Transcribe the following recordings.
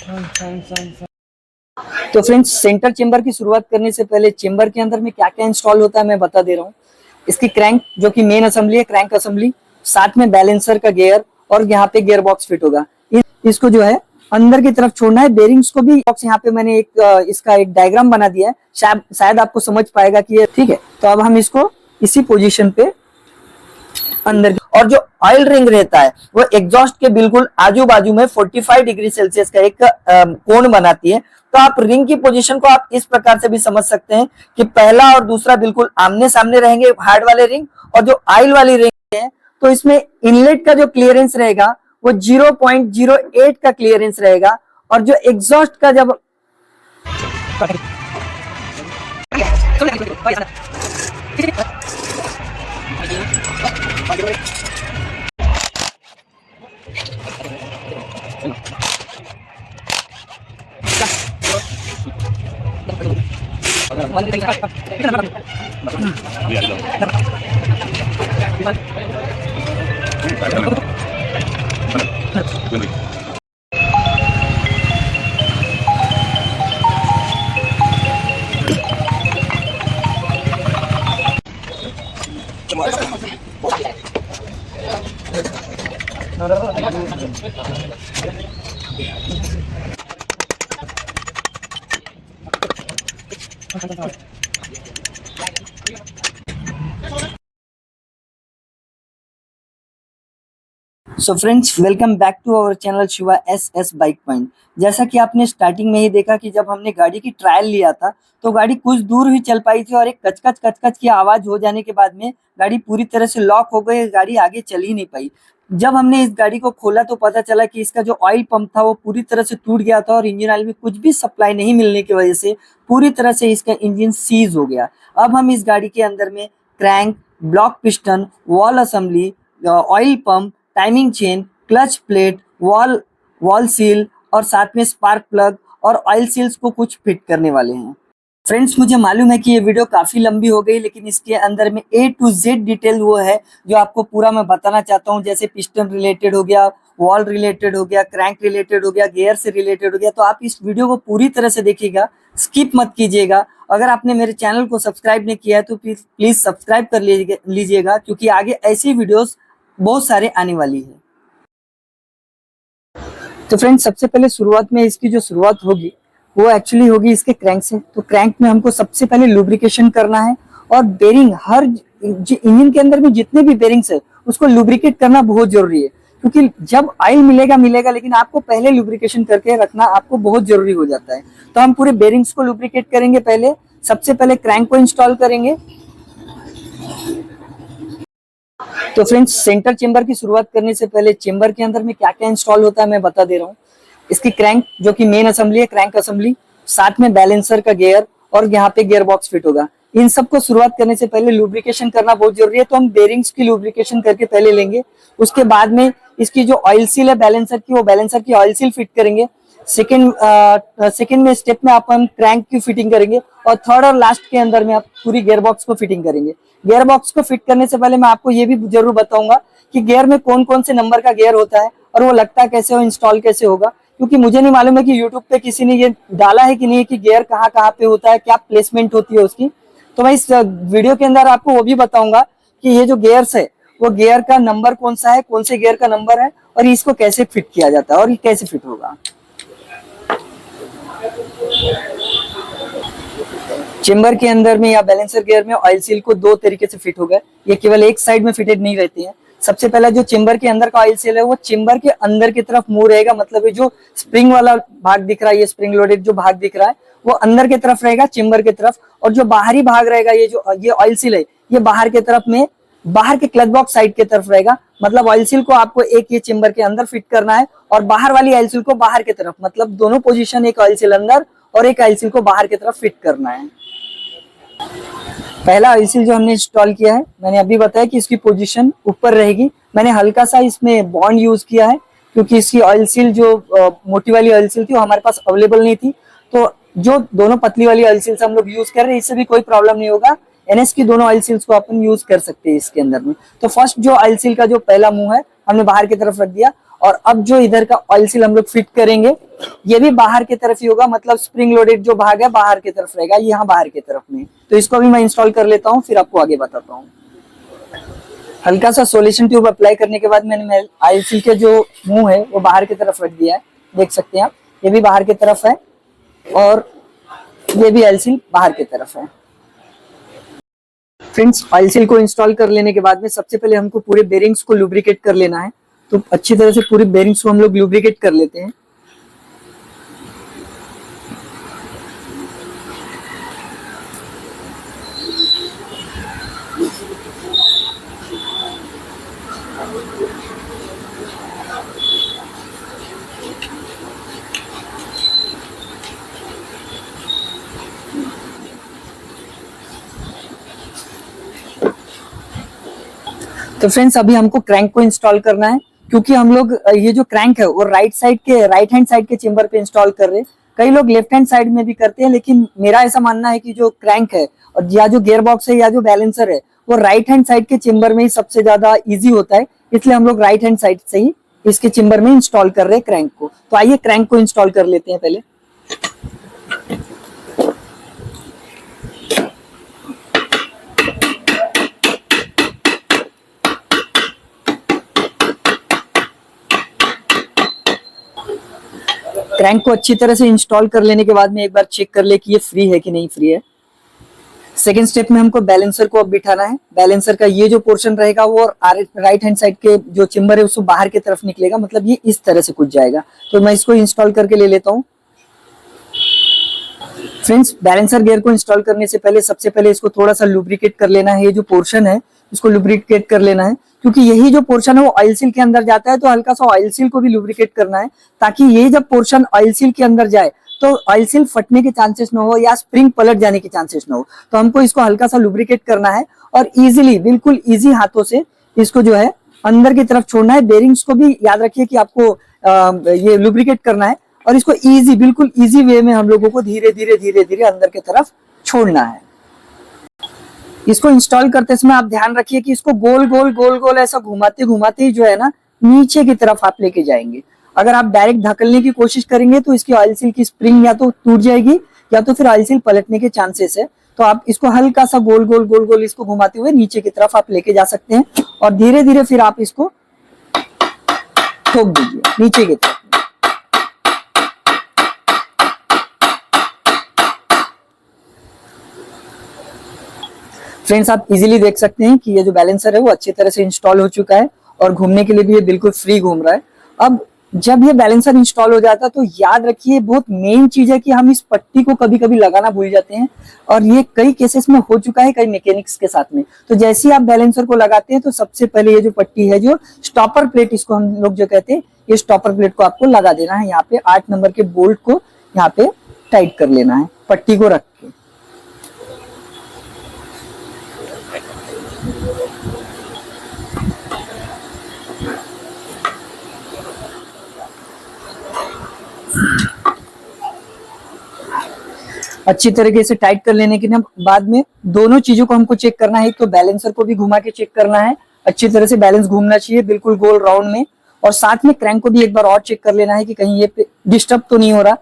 तो friends, centre chamber की शुरुआत करने से पहले चेंबर के अंदर में क्या क्या इंस्टॉल होता है मैं बता दे रहा हूँ। इसकी क्रैंक जो कि मेन असेंबली है, क्रैंक असेंबली, साथ में बैलेंसर का गियर और यहाँ पे गियर बॉक्स फिट होगा। इसको जो है अंदर की तरफ छोड़ना है। बेरिंग्स को भी बॉक्स यहाँ पे मैंने इसका एक डायग्राम बना दिया है, शायद आपको समझ पाएगा कि ये ठीक है। तो अब हम इसको इसी पोजीशन पे अंदर और जो ऑयल रिंग रहता है वो एग्जॉस्ट के बिल्कुल आजू बाजू में 45 डिग्री सेल्सियस का एक कोण बनाती है। तो आप रिंग की पोजीशन को आप इस प्रकार से भी समझ सकते हैं कि पहला और दूसरा बिल्कुल आमने सामने रहेंगे, हार्ड वाले रिंग, और जो ऑयल वाली रिंग है तो इसमें इनलेट का जो क्लियरेंस रहेगा वो 0.08 का क्लियरेंस रहेगा, और जो एग्जॉस्ट का जब so friends, welcome back to our channel Shiva S bike point. जैसा कि आपने स्टार्टिंग में ही देखा कि जब हमने गाड़ी की ट्रायल लिया था तो गाड़ी कुछ दूर ही चल पाई थी और एक कचकच कचकच की आवाज हो जाने के बाद में गाड़ी पूरी तरह से लॉक हो गई, गाड़ी आगे चल ही नहीं पाई। जब हमने इस गाड़ी को खोला तो पता चला कि इसका जो ऑयल पंप था वो पूरी तरह से टूट गया था और इंजन ऑयल में कुछ भी सप्लाई नहीं मिलने की वजह से पूरी तरह से इसका इंजन सीज हो गया। अब हम इस गाड़ी के अंदर में crank, block piston, wall assembly, oil pump, timing chain, clutch plate, wall seal और साथ में स्पार्क प्लग और ऑयल सील्स को कुछ फिट करने वाले हैं। फ्रेंड्स, मुझे मालूम है कि ये वीडियो काफी लंबी हो गई, लेकिन इसके अंदर में A to Z डिटेल वो है जो आपको पूरा मैं बताना चाहता हूँ। जैसे पिस्टन रिलेटेड हो गया, वॉल रिलेटेड हो गया, क्रैंक रिलेटेड हो गया, गियर से रिलेटेड हो गया। तो आप इस वीडियो को पूरी तरह से देखिएगा, स्किप मत कीजिएगा। अगर आपने मेरे चैनल को सब्सक्राइब नहीं किया है तो प्लीज सब्सक्राइब कर लीजिएगा, क्योंकि आगे ऐसी वीडियोस बहुत सारे आने वाली है। तो फ्रेंड्स, सबसे पहले शुरुआत में इसकी जो शुरुआत होगी वो एक्चुअली होगी इसके क्रैंक से। तो क्रैंक में हमको सबसे पहले लुब्रिकेशन करना है, और बेरिंग हर इंजन के अंदर में जितने भी बेरिंग्स है उसको लुब्रिकेट करना बहुत जरूरी है, क्योंकि जब ऑयल मिलेगा लेकिन आपको पहले लुब्रिकेशन करके रखना आपको बहुत जरूरी हो जाता है। तो हम पूरे बेरिंग्स को लुब्रिकेट करेंगे। पहले सबसे पहले क्रैंक को इंस्टॉल करेंगे। तो फ्रेंड्स, सेंटर चेंबर की शुरुआत करने से पहले चेंबर के अंदर में क्या क्या इंस्टॉल होता है मैं बता दे रहा हूँ। इसकी क्रैंक जो कि मेन असेंबली है, क्रैंक असेंबली, साथ में बैलेंसर का गियर और यहाँ पे गियर बॉक्स फिट होगा। इन सब को शुरुआत करने से पहले लुब्रिकेशन करना बहुत जरूरी है। तो हम बेरिंग्स की लुब्रिकेशन करके पहले लेंगे, उसके बाद में इसकी जो ऑयल सील है बैलेंसर की, वो बैलेंसर की ऑयल सील फिट करेंगे। सेकेंड में स्टेप में अपन क्रैंक की फिटिंग करेंगे, और थर्ड और लास्ट के अंदर में आप पूरी गियर बॉक्स को फिटिंग करेंगे। गियर बॉक्स को फिट करने से पहले मैं आपको ये भी जरूर बताऊंगा कि गियर में कौन कौन से नंबर का गियर होता है और वो लगता कैसे हो, इंस्टॉल कैसे होगा, क्योंकि मुझे नहीं मालूम है कि यूट्यूब पे किसी ने ये डाला है कि नहीं कि गियर कहाँ कहाँ पे होता है, क्या प्लेसमेंट होती है उसकी। तो मैं इस वीडियो के अंदर आपको वो भी बताऊंगा कि ये जो गियर्स है वो गियर का नंबर कौन सा है, कौन से गियर का नंबर है, और इसको कैसे फिट किया जाता है और ये कैसे फिट होगा। चेंबर के अंदर में या बैलेंसर गियर में ऑयल सील को दो तरीके से फिट होगा, ये केवल एक साइड में फिटेड नहीं रहती है। सबसे पहला जो चेंबर के अंदर का ऑयल सील है वो चेंबर के अंदर की तरफ मुंह रहेगा, मतलब ये जो स्प्रिंग वाला भाग दिख रहा है, ये स्प्रिंग लोडेड जो भाग दिख रहा है वो अंदर की तरफ रहेगा चेंबर की तरफ, और जो बाहरी भाग रहेगा ये ऑयल सील है ये बाहर की तरफ में, बाहर के क्लच बॉक्स साइड की तरफ रहेगा। मतलब ऑयल सील को आपको एक ये चेंबर के अंदर फिट करना है और बाहर वाली ऑयल सील को बाहर की तरफ, मतलब दोनों पोजीशन, एक ऑयल सील अंदर और एक ऑयल सील को बाहर की तरफ फिट करना है। पहला ऑयल सील जो हमने इंस्टॉल किया है, मैंने अभी बताया कि इसकी पोजीशन ऊपर रहेगी। मैंने हल्का सा इसमें बॉन्ड यूज किया है, क्योंकि इसकी ऑयल सील जो मोटी वाली ऑयल सील थी वो हमारे पास अवेलेबल नहीं थी। तो जो दोनों पतली वाली ऑयल सील्स हम लोग यूज कर रहे हैं, इससे भी कोई प्रॉब्लम नहीं होगा। NS की दोनों ऑयल सील्स को अपन यूज कर सकते हैं इसके अंदर में। तो फर्स्ट जो ऑयल सील का जो पहला मुंह है हमने बाहर की तरफ रख दिया, और अब जो इधर का ऑयल सील हम लोग फिट करेंगे ये भी बाहर की तरफ ही होगा, मतलब स्प्रिंग लोडेड जो भाग है बाहर की तरफ रहेगा, यहाँ बाहर की तरफ में। तो इसको भी मैं इंस्टॉल कर लेता हूँ, फिर आपको आगे बताता हूँ। हल्का सा सॉल्यूशन ट्यूब अप्लाई करने के बाद मैंने ऑयल सील के जो मुंह है वो बाहर की तरफ रख दिया है, देख सकते हैं आप, ये भी बाहर की तरफ है और ये भी ऑयल सील बाहर की तरफ है। फ्रेंड्स, ऑयल सील को इंस्टॉल कर लेने के बाद में सबसे पहले हमको पूरे बेरिंग्स को लुब्रिकेट कर लेना है। तो अच्छी तरह से पूरे बेरिंग्स को हम लोग लुब्रिकेट कर लेते हैं। तो फ्रेंड्स, अभी हमको क्रैंक को इंस्टॉल करना है, क्योंकि हम लोग ये जो क्रैंक है वो राइट हैंड साइड के चेम्बर पे इंस्टॉल कर रहे हैं। कई लोग लेफ्ट हैंड साइड में भी करते हैं, लेकिन मेरा ऐसा मानना है कि जो क्रैंक है और या जो गियर बॉक्स है या जो बैलेंसर है वो राइट हैंड साइड के चेम्बर में ही सबसे ज्यादा इजी होता है, इसलिए हम लोग राइट हैंड साइड से ही इसके चेम्बर में इंस्टॉल कर रहे हैं क्रैंक को। तो आइए क्रैंक को इंस्टॉल कर लेते हैं पहले। क्रैंक को अच्छी तरह से इंस्टॉल कर लेने के बाद में एक बार चेक कर ले कि ये फ्री है कि नहीं फ्री है। सेकेंड स्टेप में हमको बैलेंसर को अब बिठाना है। बैलेंसर का ये जो पोर्शन रहेगा वो राइट हैंड साइड के जो चेम्बर है उसको बाहर की तरफ निकलेगा, मतलब ये इस तरह से कुछ जाएगा। तो मैं इसको इंस्टॉल करके ले लेता हूँ। फ्रेंड्स, बैलेंसर गियर को इंस्टॉल करने से पहले सबसे पहले इसको थोड़ा सा लुब्रिकेट कर लेना है। ये जो पोर्शन है इसको लुब्रिकेट कर लेना है, क्योंकि यही जो पोर्शन है वो ऑयल सील के अंदर जाता है, तो हल्का सा ऑयल सील को भी लुब्रिकेट करना है, ताकि ये जब पोर्शन ऑयल सील के अंदर जाए तो ऑयल सील फटने के चांसेस ना हो या स्प्रिंग पलट जाने के चांसेस ना हो। तो हमको इसको हल्का सा लुब्रिकेट करना है और इजीली, बिल्कुल इजी हाथों से इसको जो है अंदर की तरफ छोड़ना है। बेरिंग्स को भी याद रखिए कि आपको ये लुब्रिकेट करना है और इसको इजी, बिल्कुल इजी वे में हम लोगों को धीरे धीरे अंदर की तरफ छोड़ना है। इसको इंस्टॉल करते समय आप ध्यान रखिए कि इसको गोल गोल ऐसा घुमाते घुमाते ही जो है ना नीचे की तरफ आप लेके जाएंगे। अगर आप डायरेक्ट धकेलने की कोशिश करेंगे तो इसकी ऑयल सील की स्प्रिंग या तो टूट जाएगी या तो फिर ऑयल सील पलटने के चांसेस है। तो आप इसको हल्का सा गोल गोल इसको घुमाते हुए नीचे की तरफ आप लेके जा सकते हैं और धीरे धीरे फिर आप इसको ठोक दीजिए नीचे की तरफ। फ्रेंड्स, आप इजीली देख सकते हैं कि ये जो बैलेंसर है वो अच्छी तरह से इंस्टॉल हो चुका है और घूमने के लिए भी ये बिल्कुल फ्री घूम रहा है। अब जब ये बैलेंसर इंस्टॉल हो जाता है तो याद रखिए, बहुत मेन चीज है कि हम इस पट्टी को कभी कभी लगाना भूल जाते हैं और ये कई केसेस में हो चुका है कई मैकेनिक्स के साथ में। तो जैसे ही आप बैलेंसर को लगाते हैं तो सबसे पहले ये जो पट्टी है, जो स्टॉपर प्लेट इसको हम लोग जो कहते हैं, ये स्टॉपर प्लेट को आपको लगा देना है। यहाँ पे 8 नंबर के बोल्ट को यहाँ पे टाइट कर लेना है पट्टी को रख के। अच्छी तरीके से टाइट कर लेने के बाद में दोनों चीजों को हमको चेक करना है। एक तो बैलेंसर को भी घुमा के चेक करना है, अच्छी तरह से बैलेंस घूमना चाहिए बिल्कुल गोल राउंड में, और साथ में क्रैंक को भी एक बार और चेक कर लेना है कि कहीं ये डिस्टर्ब तो नहीं हो रहा।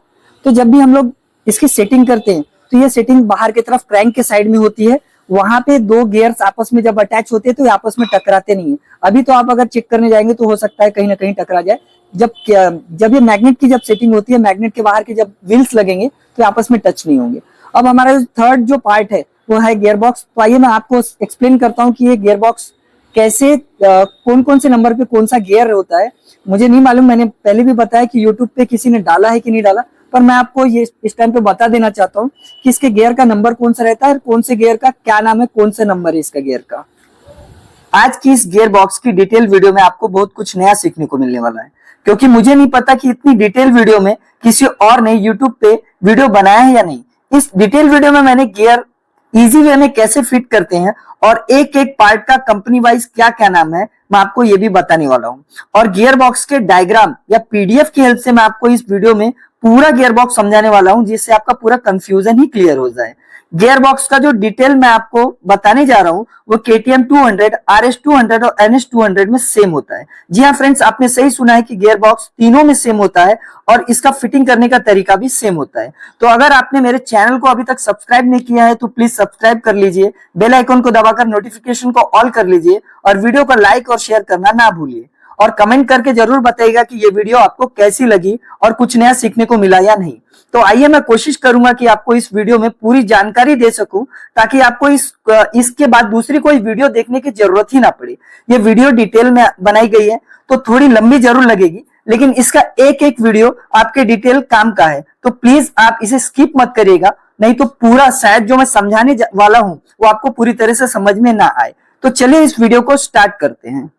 तो जब भी हम लोग इसकी सेटिंग करते हैं तो ये सेटिंग बाहर की तरफ क्रैंक के साइड में होती है। वहां पे दो गियर्स आपस में जब अटैच होते हैं तो ये आपस में टकराते नहीं है। अभी तो आप अगर चेक करने जाएंगे तो हो सकता है कहीं ना कहीं टकरा जाए। जब ये मैग्नेट की जब सेटिंग होती है, मैग्नेट के बाहर के जब व्हील्स लगेंगे तो आपस में टच नहीं होंगे। अब हमारा थर्ड जो पार्ट है वो है गियर बॉक्स। तो आइए मैं आपको एक्सप्लेन करता हूँ कि ये गियर बॉक्स कैसे, कौन कौन से नंबर पे कौन सा गियर होता है। मुझे नहीं मालूम, मैंने पहले भी बताया कि यूट्यूब पे किसी ने डाला है कि नहीं डाला, पर मैं आपको ये इस टाइम पे बता देना चाहता हूँ कि इसके गियर का नंबर कौन सा रहता है और कौन से गियर का क्या नाम है, कौन से नंबर है इसका गियर का। आज की इस गियर बॉक्स की डिटेल वीडियो में आपको बहुत कुछ नया सीखने को मिलने वाला है, क्योंकि मुझे नहीं पता कि इतनी डिटेल वीडियो में किसी और ने यूट्यूब पे वीडियो बनाया है या नहीं। इस डिटेल वीडियो में मैंने गियर इजी वे में कैसे फिट करते हैं और एक एक पार्ट का कंपनी वाइज क्या क्या नाम है मैं आपको ये भी बताने वाला हूँ। और गियर बॉक्स के डायग्राम या पीडीएफ की हेल्प से मैं आपको इस वीडियो में पूरा गियर बॉक्स समझाने वाला हूँ, जिससे आपका पूरा कंफ्यूजन ही क्लियर हो जाए। गियर बॉक्स का जो डिटेल मैं आपको बताने जा रहा हूँ वो KTM 200, RS 200 और NS 200 में सेम होता है। जी हाँ फ्रेंड्स, आपने सही सुना है कि गियर बॉक्स तीनों में सेम होता है और इसका फिटिंग करने का तरीका भी सेम होता है। तो अगर आपने मेरे चैनल को अभी तक सब्सक्राइब नहीं किया है तो प्लीज सब्सक्राइब कर लीजिए, बेल आइकन को दबाकर नोटिफिकेशन को ऑल कर लीजिए और वीडियो को लाइक और शेयर करना ना भूलिए। और कमेंट करके जरूर बताइएगा कि ये वीडियो आपको कैसी लगी और कुछ नया सीखने को मिला या नहीं। तो आइए मैं कोशिश करूंगा कि आपको इस वीडियो में पूरी जानकारी दे सकूं, ताकि आपको इसके बाद दूसरी कोई वीडियो देखने की जरूरत ही ना पड़े। ये वीडियो डिटेल में बनाई गई है तो थोड़ी लंबी जरूर लगेगी, लेकिन इसका एक एक वीडियो आपके डिटेल काम का है, तो प्लीज आप इसे स्किप मत करिएगा, नहीं तो पूरा शायद जो मैं समझाने वाला हूं वो आपको पूरी तरह से समझ में ना आए। तो चलिए इस वीडियो को स्टार्ट करते हैं।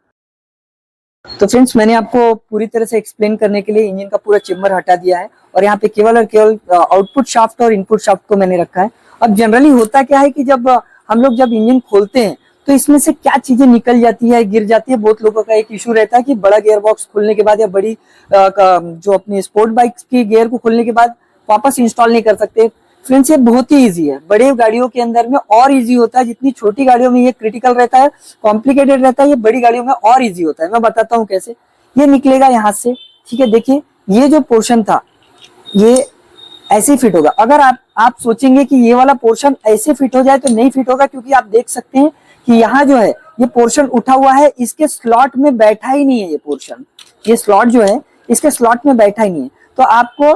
तो फ्रेंड्स, मैंने आपको पूरी तरह से एक्सप्लेन करने के लिए इंजन का पूरा चेम्बर हटा दिया है और यहाँ पे केवल और केवल आउटपुट शाफ्ट और इनपुट शाफ्ट को मैंने रखा है। अब जनरली होता क्या है कि जब हम लोग जब इंजन खोलते हैं तो इसमें से क्या चीजें निकल जाती है, गिर जाती है। बहुत लोगों का एक इशू रहता है कि बड़ा गियर बॉक्स खोलने के बाद या बड़ी जो अपनी स्पोर्ट बाइक की गियर को खोलने के बाद वापस इंस्टॉल नहीं कर सकते। फ्रेंड्स, ये बहुत ही इजी है, बड़े गाड़ियों के अंदर में और इजी होता है। जितनी छोटी गाड़ियों में ये क्रिटिकल रहता है, कॉम्प्लिकेटेड रहता है, ये बड़ी गाड़ियों में और इजी होता है। मैं बताता हूँ कैसे। ये निकलेगा यहाँ से, ठीक है। देखिए ये जो पोर्शन था ये ऐसे ही फिट होगा। अगर आप सोचेंगे कि ये वाला पोर्शन ऐसे फिट हो जाए तो नहीं फिट होगा, क्योंकि आप देख सकते हैं कि यहाँ जो है ये पोर्शन उठा हुआ है, इसके स्लॉट में बैठा ही नहीं है। ये पोर्शन, ये स्लॉट जो है इसके स्लॉट में बैठा ही नहीं है। तो आपको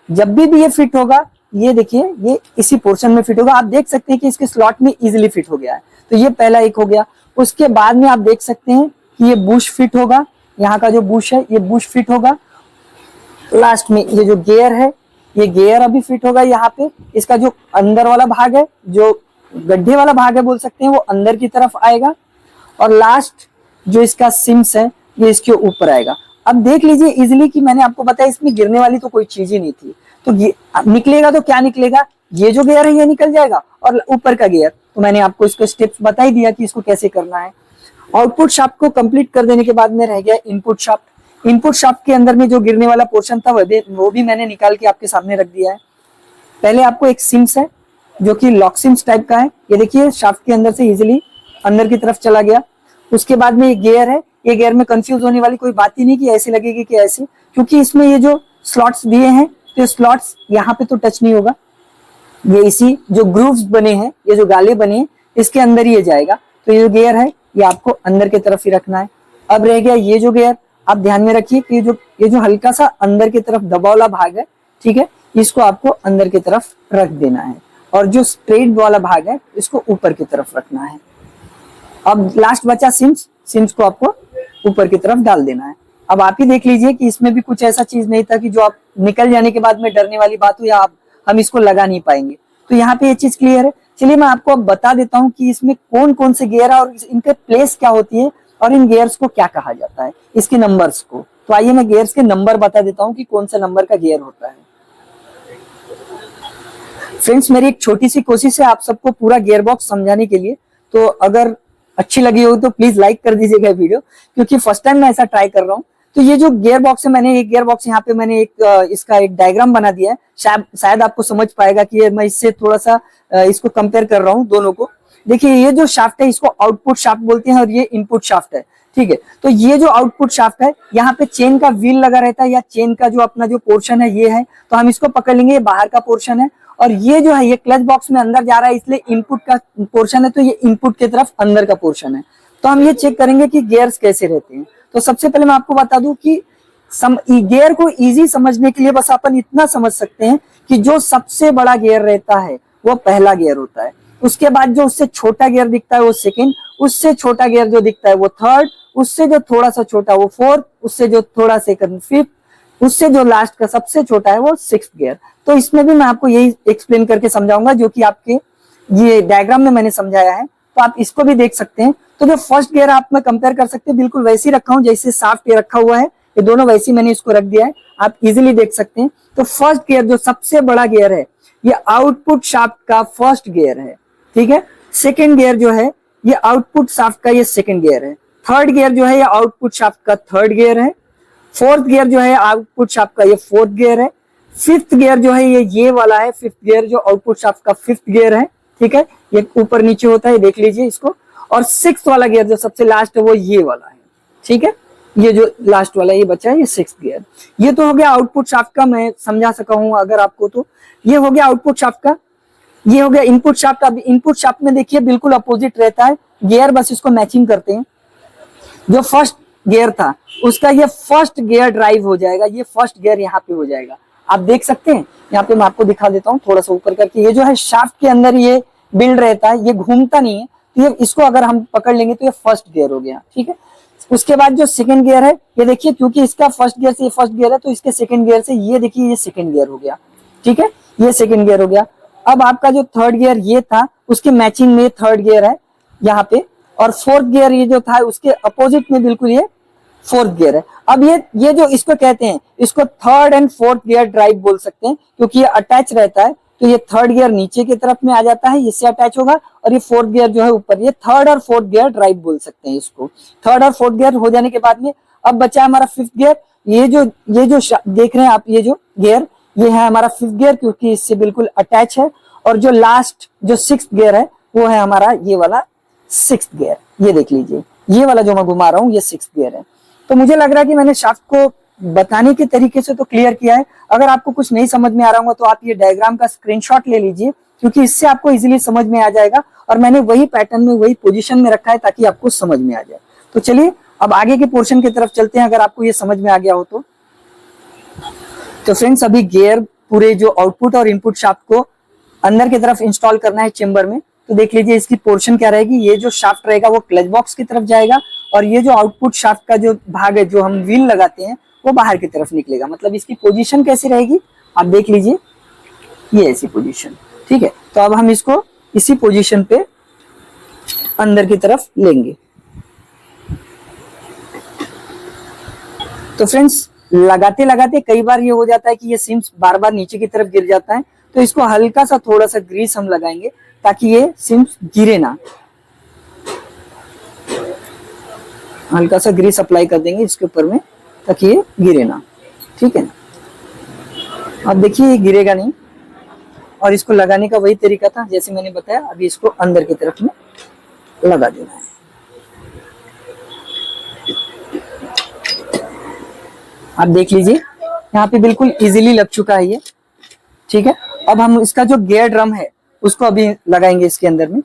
जब भी ये फिट होगा, ये देखिए ये इसी पोर्शन में फिट होगा। आप देख सकते हैं कि इसके स्लॉट में इजिली फिट हो गया है। तो ये पहला एक हो गया। उसके बाद में आप देख सकते हैं कि ये बुश फिट होगा, यहाँ का जो बुश है ये बुश फिट होगा। लास्ट में ये जो गियर है ये गियर अभी फिट होगा यहाँ पे। इसका जो अंदर वाला भाग है, जो गड्ढे वाला भाग है बोल सकते हैं, वो अंदर की तरफ आएगा। और लास्ट जो इसका सिम्स है ये इसके ऊपर आएगा। अब देख लीजिए इजिली कि मैंने आपको बताया इसमें गिरने वाली तो कोई चीज ही नहीं थी। तो निकलेगा तो क्या निकलेगा, ये जो गियर है ये निकल जाएगा और ऊपर का गियर तो मैंने आपको इसको स्टेप्स बता ही दिया कि इसको कैसे करना है। आउटपुट शाफ्ट को कंप्लीट कर देने के बाद में रह गया इनपुट शाफ्ट। इनपुट शाफ्ट के अंदर में जो गिरने वाला पोर्शन था वो भी मैंने निकाल के आपके सामने रख दिया है। पहले आपको एक सिम्स है जो कि लॉक सिम्स टाइप का है। ये देखिए शाफ्ट के अंदर से इजिली अंदर की तरफ चला गया। उसके बाद में ये गियर है। ये गियर में कंफ्यूज होने वाली कोई बात ही नहीं कि ऐसे लगेगी कि ऐसे, क्योंकि इसमें ये जो स्लॉट्स दिए हैं तो स्लॉट्स यहाँ पे तो टच नहीं होगा। ये इसी जो ग्रूव्स बने हैं, ये जो गाले बने हैं, इसके अंदर ही ये जाएगा। तो ये जो गियर है ये आपको अंदर की तरफ ही रखना है। अब रह गया ये जो गियर, आप ध्यान में रखिए कि ये जो हल्का सा अंदर की तरफ दबा वाला भाग है, ठीक है, इसको आपको अंदर की तरफ रख देना है। और जो स्ट्रेट वाला भाग है इसको ऊपर की तरफ रखना है। अब लास्ट बचा सिम्स को आपको ऊपर की तरफ डाल देना है। अब आप ही देख लीजिए कि इसमें भी कुछ ऐसा चीज नहीं था कि जो आप निकल जाने के बाद में डरने वाली बात हो या हम इसको लगा नहीं पाएंगे। तो यहाँ पे ये चीज क्लियर है। चलिए मैं आपको अब बता देता हूँ कि इसमें कौन कौन से गियर है और इनके प्लेस क्या होती है और इन गियर्स को क्या कहा जाता है, इसके नंबर्स को। तो आइए मैं गियर्स के नंबर बता देता हूँ कि कौन सा नंबर का गियर होता है। फ्रेंड्स, मेरी एक छोटी सी कोशिश है आप सबको पूरा गियर बॉक्स समझाने के लिए। तो अगर अच्छी लगी हो तो प्लीज लाइक कर दीजिएगा वीडियो, क्योंकि फर्स्ट टाइम मैं ऐसा ट्राई कर रहा हूँ। तो ये जो गियर बॉक्स है, मैंने एक गियर बॉक्स यहाँ पे मैंने इसका एक डायग्राम बना दिया है। शायद आपको समझ पाएगा कि मैं इससे थोड़ा सा इसको कंपेयर कर रहा हूँ दोनों को। देखिए ये जो शाफ्ट है इसको आउटपुट शाफ्ट बोलते हैं और ये इनपुट शाफ्ट है, ठीक है। तो ये जो आउटपुट शाफ्ट है यहाँ पे चेन का व्हील लगा रहता है या चेन का जो अपना जो पोर्शन है ये है, तो हम इसको पकड़ लेंगे, ये बाहर का पोर्शन है। और ये जो है ये क्लच बॉक्स में अंदर जा रहा है, इसलिए इनपुट का पोर्शन है, तो ये इनपुट की तरफ अंदर का पोर्शन है। तो हम ये चेक करेंगे कि गियर्स कैसे रहते हैं। तो सबसे पहले मैं आपको बता दूं कि गियर को इजी समझने के लिए बस अपन इतना समझ सकते हैं कि जो सबसे बड़ा गियर रहता है वो पहला गियर होता है। उसके बाद जो उससे छोटा गियर दिखता है वो सेकंड, उससे छोटा गियर जो दिखता है वो थर्ड, उससे जो थोड़ा सा छोटा वो फोर्थ, उससे जो थोड़ा सेकंड फिफ्थ, उससे जो लास्ट का सबसे छोटा है वो सिक्स्थ गियर। तो इसमें भी मैं आपको यही एक्सप्लेन करके समझाऊंगा जो कि आपके ये डायग्राम में मैंने समझाया है। तो आप इसको भी देख सकते हैं। तो जो फर्स्ट गियर आप में कंपेयर कर सकते हैं, बिल्कुल वैसे ही रखा हूं जैसे शाफ्ट ये रखा हुआ है, ये दोनों वैसे ही मैंने इसको रख दिया है, आप इजीली देख सकते हैं। तो फर्स्ट गियर जो सबसे बड़ा गियर है ये आउटपुट शाफ्ट का फर्स्ट गियर है, ठीक है। सेकेंड गियर जो है ये आउटपुट शाफ्ट का ये सेकंड गियर है। थर्ड गियर जो है ये आउटपुट शाफ्ट का थर्ड गियर है। फोर्थ गियर जो है आउटपुट शाफ्ट का ये फोर्थ गियर है। फिफ्थ गियर जो है ये वाला है, फिफ्थ गियर जो आउटपुट शाफ्ट का फिफ्थ गियर है, ठीक है, ये ऊपर नीचे होता है, देख लीजिए इसको। और सिक्स्थ वाला गियर जो सबसे लास्ट है वो ये वाला है, ठीक है, ये जो लास्ट वाला ये बचा है ये सिक्स्थ गियर। ये तो हो गया आउटपुट शाफ्ट का, मैं समझा सका हूं अगर आपको, तो ये हो गया आउटपुट शाफ्ट का। ये हो गया इनपुट शाफ्ट। अब इनपुट शाफ्ट में देखिए बिल्कुल अपोजिट रहता है, गियर बस इसको मैचिंग करते हैं। जो फर्स्ट गियर था उसका ये फर्स्ट गियर ड्राइव हो जाएगा, ये फर्स्ट गियर यहाँ पे हो जाएगा, आप देख सकते हैं। यहाँ पे मैं आपको दिखा देता हूँ थोड़ा सा ऊपर करके, ये जो है शाफ्ट के अंदर ये बिल्ड रहता है, ये घूमता नहीं है, तो ये इसको अगर हम पकड़ लेंगे तो ये फर्स्ट गियर हो गया, ठीक है। उसके बाद जो सेकंड गियर है ये देखिए, क्योंकि इसका फर्स्ट गियर से ये फर्स्ट गियर है तो इसके सेकंड गियर से ये देखिए ये सेकंड गियर हो गया, ठीक है, ये सेकंड गियर हो गया। अब आपका जो थर्ड गियर ये था उसके मैचिंग में थर्ड गियर है यहाँ पे, और फोर्थ गियर ये जो था उसके अपोजिट में बिल्कुल ये फोर्थ गियर है। अब ये जो इसको कहते हैं, इसको third and fourth gear drive बोल सकते हैं, क्योंकि ये अटैच रहता है। तो ये थर्ड गियर नीचे की तरफ में आ जाता है, इससे अटैच होगा, और ये फोर्थ गियर जो है ऊपर, ये थर्ड और फोर्थ गियर ड्राइव बोल सकते हैं इसको। थर्ड और फोर्थ गियर हो जाने के बाद में अब बचा हमारा फिफ्थ गियर। ये जो देख रहे हैं आप, ये जो गियर ये है हमारा फिफ्थ गियर, क्योंकि इससे बिल्कुल अटैच है। और जो लास्ट जो सिक्स्थ गियर है वो है हमारा ये वाला सिक्स्थ गियर, ये देख लीजिए, ये वाला जो मैं घुमा रहा हूँ ये सिक्स्थ गियर है। तो मुझे लग रहा है कि मैंने शाफ्ट को बताने के तरीके से तो क्लियर किया है। अगर आपको कुछ नहीं समझ में आ रहा होगा तो आप ये डायग्राम का स्क्रीनशॉट ले लीजिए, क्योंकि इससे आपको इजीली समझ में आ जाएगा, और मैंने वही पैटर्न में वही पोजीशन में रखा है ताकि आपको समझ में आ जाए। तो चलिए अब आगे के पोर्शन की तरफ चलते हैं, अगर आपको ये समझ में आ गया हो तो फ्रेंड्स अभी गियर पूरे जो आउटपुट और इनपुट शाफ्ट को अंदर की तरफ इंस्टॉल करना है चेंबर में। तो देख लीजिए इसकी पोर्शन क्या रहेगी, ये जो शाफ्ट रहेगा वो क्लच बॉक्स की तरफ जाएगा, और ये जो आउटपुट शाफ्ट का जो भाग है जो हम व्हील लगाते हैं वो बाहर की तरफ निकलेगा। मतलब इसकी पोजीशन कैसी रहेगी आप देख लीजिए, ये ऐसी पोजीशन, ठीक है। तो अब हम इसको इसी पोजीशन पे अंदर की तरफ लेंगे। तो फ्रेंड्स लगाते लगाते कई बार ये हो जाता है कि ये सिम्स बार बार नीचे की तरफ गिर जाता है, तो इसको हल्का सा थोड़ा सा ग्रीस हम लगाएंगे ताकि ये सिम्स गिरे ना। हल्का सा ग्रीस अप्लाई कर देंगे इसके ऊपर में ताकि ये गिरे ना, ठीक है ना। अब देखिए ये गिरेगा नहीं, और इसको लगाने का वही तरीका था जैसे मैंने बताया। अभी इसको अंदर की तरफ में लगा देना है। आप देख लीजिए यहाँ पे बिल्कुल इजीली लग चुका है ये, ठीक है। अब हम इसका जो गियर ड्रम है उसको अभी लगाएंगे इसके अंदर में।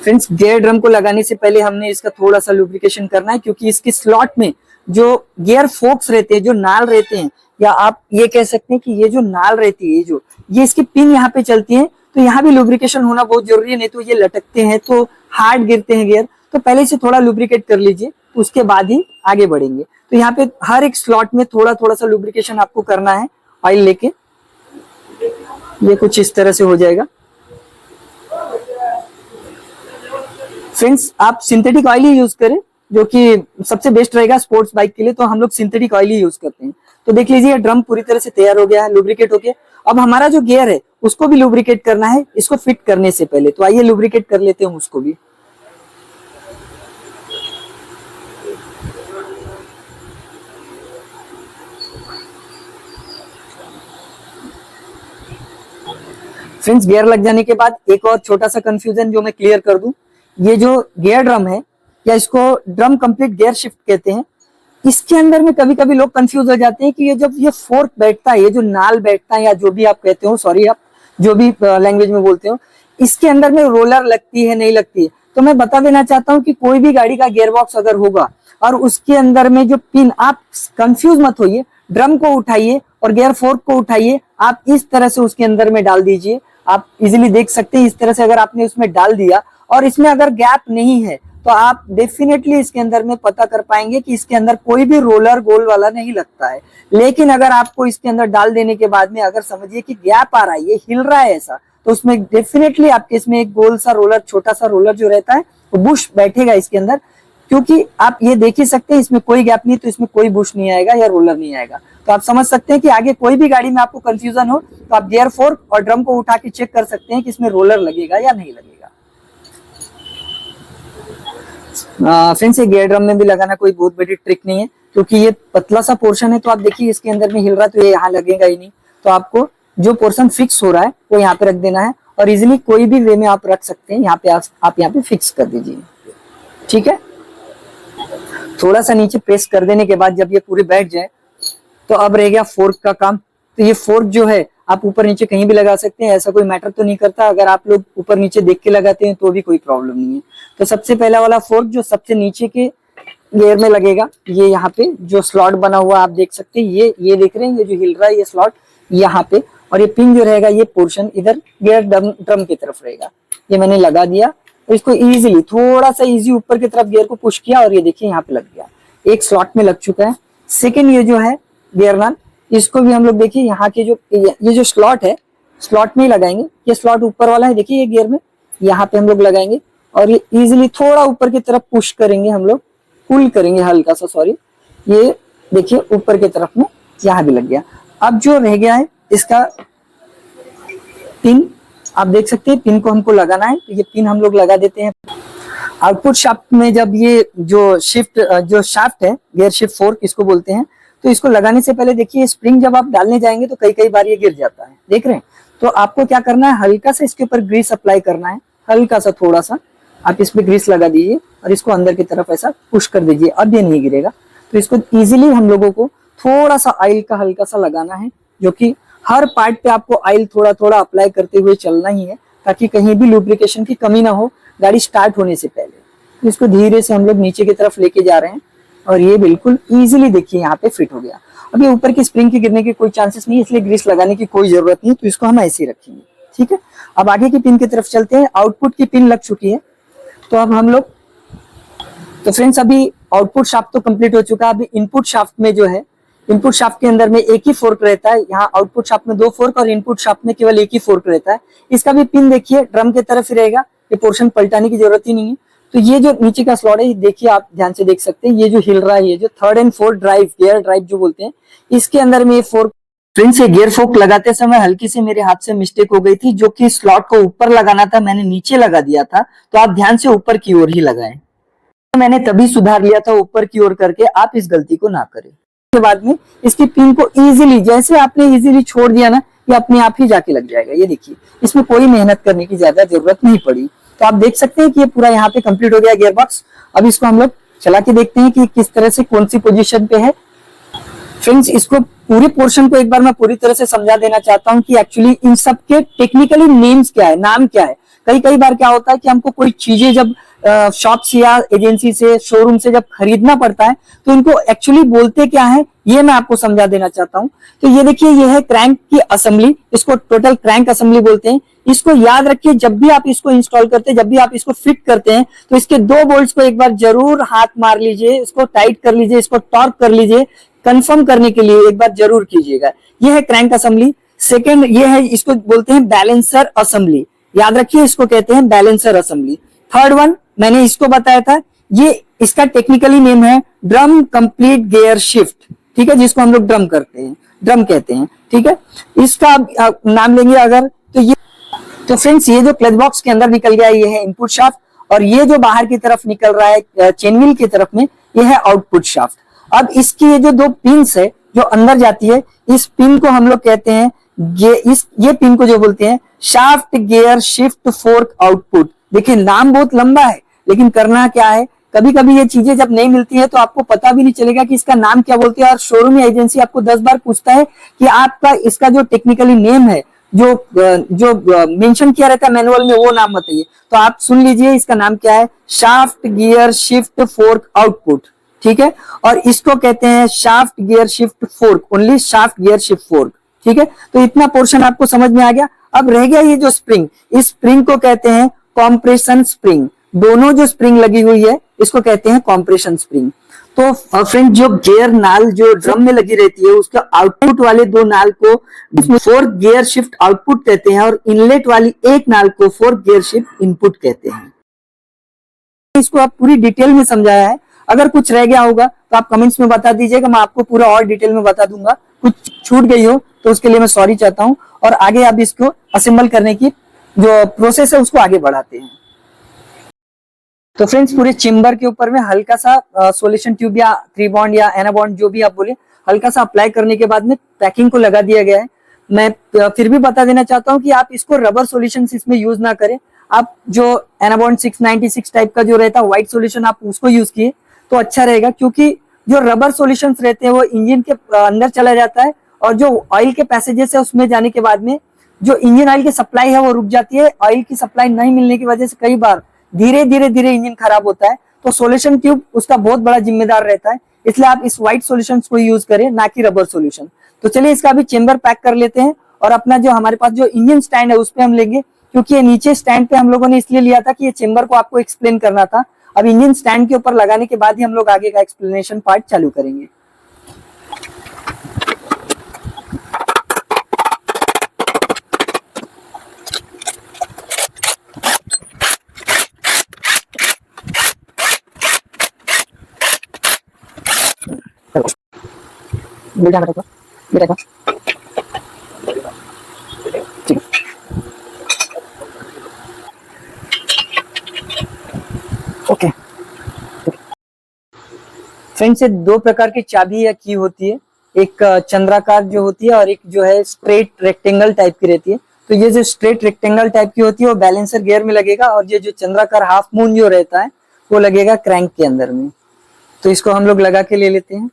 फ्रेंड्स गियर ड्रम को लगाने से पहले हमने इसका थोड़ा सा लुब्रिकेशन करना है, क्योंकि इसके स्लॉट में जो गियर फोक्स रहते हैं, जो नाल रहते हैं, या आप ये कह सकते हैं कि ये जो नाल रहती है, ये इसकी पिन यहाँ पे चलती है, तो यहाँ भी लुब्रिकेशन होना बहुत जरूरी है, नहीं तो ये लटकते हैं तो हार्ड गिरते हैं गियर। तो पहले से थोड़ा लुब्रिकेट कर लीजिए, उसके बाद ही आगे बढ़ेंगे। तो यहाँ पे हर एक स्लॉट में थोड़ा थोड़ा सा लुब्रिकेशन आपको करना है ऑयल लेके। ये कुछ इस तरह से हो जाएगा। फ्रेंड्स आप सिंथेटिक ऑयल ही यूज करें, जो कि सबसे बेस्ट रहेगा स्पोर्ट्स बाइक के लिए, तो हम लोग सिंथेटिक ऑयल ही यूज करते हैं। तो देख लीजिए ड्रम पूरी तरह से तैयार हो गया है, लुब्रिकेट हो गया। अब हमारा जो गियर है उसको भी लुब्रिकेट करना है इसको फिट करने से पहले, तो आइए लुब्रिकेट कर लेते हैं उसको भी। फ्रेंड्स गियर लग जाने के बाद एक और छोटा सा कंफ्यूजन जो मैं क्लियर कर दूं, ये जो गियर ड्रम है, या इसको ड्रम कंप्लीट गियर शिफ्ट कहते हैं, इसके अंदर में कभी कभी लोग कंफ्यूज हो जाते हैं कि ये जब ये फोर्क बैठता है, ये जो नाल बैठता है, या जो भी आप कहते हो, सॉरी आप जो भी लैंग्वेज में बोलते हो, इसके अंदर में रोलर लगती है नहीं लगती है। तो मैं बता देना चाहता हूँ कि कोई भी गाड़ी का गियर बॉक्स अगर होगा और उसके अंदर में जो पिन, आप कंफ्यूज मत होइए, ड्रम को उठाइए और गियर फोर्क को उठाइए, आप इस तरह से उसके अंदर में डाल दीजिए। आप इजीली देख सकते हैं इस तरह से अगर आपने उसमें डाल दिया और इसमें अगर गैप नहीं है तो आप डेफिनेटली इसके अंदर में पता कर पाएंगे कि इसके अंदर कोई भी रोलर गोल वाला नहीं लगता है। लेकिन अगर आपको इसके अंदर डाल देने के बाद में अगर समझिए कि गैप आ रहा है, ये हिल रहा है ऐसा, तो उसमें डेफिनेटली आपके इसमें एक गोल सा रोलर, छोटा सा रोलर जो रहता है वो बुश बैठेगा इसके अंदर। क्योंकि आप ये देख ही सकते हैं इसमें कोई गैप नहीं, तो इसमें कोई बुश नहीं आएगा या रोलर नहीं आएगा। तो आप समझ सकते हैं कि आगे कोई भी गाड़ी में आपको कंफ्यूजन हो तो आप गियर फोर्क और ड्रम को उठा के चेक कर सकते हैं कि इसमें रोलर लगेगा या नहीं लगेगा। फ्रेंड्स, ये गियर ड्रम में भी लगाना कोई बहुत बड़ी ट्रिक नहीं है, क्योंकि ये पतला सा पोर्शन है। तो आप देखिए इसके अंदर में हिल रहा है तो ये यहाँ लगेगा ही नहीं। तो आपको जो पोर्शन फिक्स हो रहा है वो यहाँ पे रख देना है, और इजिली कोई भी वे में आप रख सकते हैं। यहाँ पे आप यहाँ पे फिक्स कर दीजिए, ठीक है। थोड़ा सा नीचे प्रेस कर देने के बाद जब ये पूरी बैठ जाए तो अब रह गया फोर्क का काम। तो ये फोर्क जो है आप ऊपर नीचे कहीं भी लगा सकते हैं, ऐसा कोई मैटर तो नहीं करता। अगर आप लोग ऊपर नीचे देख के लगाते हैं तो भी कोई प्रॉब्लम नहीं है। तो सबसे पहला वाला फोर्क जो सबसे नीचे के गियर में लगेगा, ये यहाँ पे जो स्लॉट बना हुआ आप देख सकते हैं, ये देख रहे हैं, ये जो हिल रहा है ये स्लॉट यहाँ पे, और ये पिन जो रहेगा ये पोर्शन इधर गियर ड्रम की तरफ रहेगा। ये मैंने लगा दिया, तो इसको इजीली थोड़ा सा इजी ऊपर की तरफ गियर को पुश किया और ये देखिए यहाँ पे लग गया, एक स्लॉट में लग चुका है। सेकेंड ये जो है गियर नाल, इसको भी हम लोग देखिए यहाँ के जो ये जो स्लॉट है, स्लॉट में ही लगाएंगे। ये स्लॉट ऊपर वाला है, देखिए ये गियर में, यहाँ पे हम लोग लगाएंगे और ये इजीली थोड़ा ऊपर की तरफ पुश करेंगे, हम लोग पुल करेंगे हल्का सा, सॉरी, ये देखिए ऊपर की तरफ में यहाँ भी लग गया। अब जो रह गया है इसका पिन, आप देख सकते हैं पिन को हमको लगाना है, तो ये पिन हम लोग लगा देते हैं। आउटपुट शाफ्ट में जब ये जो शाफ्ट है, गियर शिफ्ट फोर्क इसको बोलते हैं, तो इसको लगाने से पहले देखिए स्प्रिंग जब आप डालने जाएंगे तो कई बार ये गिर जाता है, देख रहे हैं। तो आपको क्या करना है, हल्का सा इसके ऊपर ग्रीस अप्लाई करना है, हल्का सा थोड़ा सा आप इस पे ग्रीस लगा दीजिए और इसको अंदर की तरफ ऐसा पुश कर दीजिए, अब ये नहीं गिरेगा। तो इसको इजीली हम लोगों को थोड़ा सा ऑयल का हल्का सा लगाना है, जो कि हर पार्ट पे आपको ऑयल थोड़ा थोड़ा अप्लाई करते हुए चलना ही है, ताकि कहीं भी लुब्रिकेशन की कमी ना हो गाड़ी स्टार्ट होने से पहले। तो इसको धीरे से हम लोग नीचे की तरफ लेके जा रहे हैं और ये बिल्कुल इजीली देखिए यहाँ पे फिट हो गया। अब ये ऊपर की स्प्रिंग के गिरने के कोई चांसेस नहीं है, इसलिए ग्रीस लगाने की कोई जरूरत नहीं, तो इसको हम ऐसे ही रखेंगे, ठीक है। अब आगे की पिन की तरफ चलते हैं। आउटपुट की पिन लग चुकी है, तो अब हम लोग, तो फ्रेंड्स अभी आउटपुट शाफ्ट तो कंप्लीट हो चुका है। अभी इनपुट शाफ्ट में जो है, इनपुट शाफ्ट के अंदर में एक ही फोर्क रहता है, यहाँ आउटपुट शाफ्ट में 2 फोर्क और इनपुट शाफ्ट में केवल एक ही फोर्क रहता है। इसका भी पिन देखिए ड्रम की तरफ ही रहेगा, ये पोर्शन पलटाने की जरूरत ही नहीं है। तो ये जो नीचे का स्लॉट है, देखिए आप ध्यान से देख सकते हैं, ये जो हिल रहा है, ये जो 3rd and 4th drive, gear drive जो बोलते हैं, इसके अंदर में ये फोर्क, फ्रेंड्स ये गियर फोर्क लगाते समय हल्की से मेरे हाथ से मिस्टेक हो गई थी, जो कि स्लॉट को ऊपर लगाना था, मैंने नीचे लगा दिया था। तो आप ध्यान से ऊपर की ओर ही लगाएं, मैंने तभी सुधार लिया था ऊपर की ओर करके, आप इस गलती को ना करें। के बाद में इसकी पिन को इजीली, जैसे आपने इजीली छोड़ दिया ना, ये अपने आप ही जाके लग जाएगा। ये देखिए, इसमें कोई मेहनत करने की ज्यादा जरूरत नहीं पड़ी। तो आप देख सकते हैं कि ये पूरा यहाँ पे कंप्लीट हो गया गियर बॉक्स। अब इसको हम लोग चला के देखते हैं कि किस तरह से कौन सी पोजीशन पे है। फ्रेंड्स, इसको पूरे पोर्शन को एक बार मैं पूरी तरह से समझा देना चाहता हूँ कि एक्चुअली इन सब के टेक्निकली नेम्स क्या है, नाम क्या है। कई बार क्या होता है कि हमको कोई चीजें जब शॉप से या एजेंसी से, शोरूम से जब खरीदना पड़ता है, तो इनको एक्चुअली बोलते क्या है, ये मैं आपको समझा देना चाहता हूँ। तो ये देखिए, ये है क्रैंक की असेंबली, इसको टोटल क्रैंक असेंबली बोलते हैं। इसको याद रखिए, जब भी आप इसको इंस्टॉल करते हैं, जब भी आप इसको फिट करते हैं, तो इसके 2 बोल्ट्स को एक बार जरूर हाथ मार लीजिए, इसको टाइट कर लीजिए, इसको टॉर्क कर लीजिए, कंफर्म करने के लिए एक बार जरूर कीजिएगा। ये है क्रैंक असेंबली। सेकेंड ये है, इसको बोलते हैं बैलेंसर असेंबली, याद रखिए इसको कहते हैं बैलेंसर असेंबली। थर्ड वन मैंने इसको बताया था, ये इसका टेक्निकली नेम है ड्रम कंप्लीट गियर शिफ्ट, ठीक है, जिसको हम लोग ड्रम करते हैं, ड्रम कहते हैं, ठीक है। इसका नाम लेंगे अगर, तो ये, तो फ्रेंड्स ये जो क्लच बॉक्स के अंदर निकल गया, ये है इनपुट शाफ्ट, और ये जो बाहर की तरफ निकल रहा है चेन व्हील की तरफ में, ये है आउटपुट शाफ्ट। अब इसकी ये जो 2 पिन्स है जो अंदर जाती है, इस पिन को हम लोग कहते हैं, ये पिन को जो बोलते हैं shaft gear shift fork output. देखिए नाम बहुत लंबा है, लेकिन करना क्या है, कभी कभी ये चीजें जब नहीं मिलती है तो आपको पता भी नहीं चलेगा कि इसका नाम क्या बोलते हैं, और शोरूम या एजेंसी आपको 10 बार पूछता है कि आपका इसका जो टेक्निकली नेम है, जो मेंशन किया रहता है मैनुअल में, वो नाम बताइए। तो आप सुन लीजिए, इसका नाम क्या है, shaft gear shift fork output, ठीक है। और इसको कहते हैं shaft gear shift fork, only shaft gear shift fork, ठीक है। तो इतना पोर्शन आपको समझ में आ गया। अब रह गया ये जो स्प्रिंग, इस स्प्रिंग को कहते हैं कॉम्प्रेशन स्प्रिंग। दोनों जो स्प्रिंग लगी हुई है इसको कहते हैं कॉम्प्रेशन स्प्रिंग। तो फ्रेंड, जो गियर नाल जो ड्रम में लगी रहती है, उसके आउटपुट वाले 2 नाल को 4 गियर शिफ्ट आउटपुट कहते हैं, और इनलेट वाली एक नाल को 4 गियर शिफ्ट इनपुट कहते हैं। इसको आप पूरी डिटेल में समझाया है। अगर कुछ रह गया होगा तो आप कमेंट्स में बता दीजिएगा, मैं आपको पूरा और डिटेल में बता दूंगा। कुछ छूट गई हो तो उसके लिए मैं सॉरी चाहता हूँ। और आगे आप इसको असेंबल करने की जो प्रोसेस है उसको आगे बढ़ाते हैं। तो फ्रेंड्स, पूरे चेम्बर के ऊपर में हल्का सा सॉल्यूशन ट्यूब या 3 बॉन्ड या एना बॉन्ड जो भी आप बोले, हल्का सा अप्लाई करने के बाद में पैकिंग को लगा दिया गया है। मैं फिर भी बता देना चाहता हूँ कि आप इसको रबर सॉल्यूशन इसमें यूज ना करें। आप जो एनाबॉन्ड 696 टाइप का जो रहता है व्हाइट सॉल्यूशन, आप उसको यूज किए तो अच्छा रहेगा, क्योंकि जो रबर सॉल्यूशंस रहते हैं वो इंजन के अंदर चला जाता है और जो ऑयल के पैसेजेस है उसमें जाने के बाद में जो इंजन ऑयल की सप्लाई है वो रुक जाती है। ऑयल की सप्लाई नहीं मिलने की वजह से कई बार धीरे धीरे धीरे इंजन खराब होता है। तो सॉल्यूशन ट्यूब उसका बहुत बड़ा जिम्मेदार रहता है, इसलिए आप इस व्हाइट सॉल्यूशन को यूज करें, ना कि रबर सॉल्यूशन। तो चलिए इसका भी चेम्बर पैक कर लेते हैं और अपना जो हमारे पास जो इंजन स्टैंड है उस पे हम लेंगे, क्योंकि ये नीचे स्टैंड पे हम लोगों ने इसलिए लिया था कि ये चेम्बर को आपको एक्सप्लेन करना था। अब इंजन स्टैंड के ऊपर लगाने के बाद ही हम लोग आगे का एक्सप्लेनेशन पार्ट चालू करेंगे। ओके फ्रेंड्स, ये दो प्रकार की चाबी या की होती है, एक चंद्राकार जो होती है और एक जो है स्ट्रेट रेक्टेंगल टाइप की रहती है। तो ये जो स्ट्रेट रेक्टेंगल टाइप की होती है वो बैलेंसर गियर में लगेगा, और ये जो चंद्राकार हाफ मून जो रहता है वो लगेगा क्रैंक के अंदर में। तो इसको हम लोग लगा के ले लेते हैं।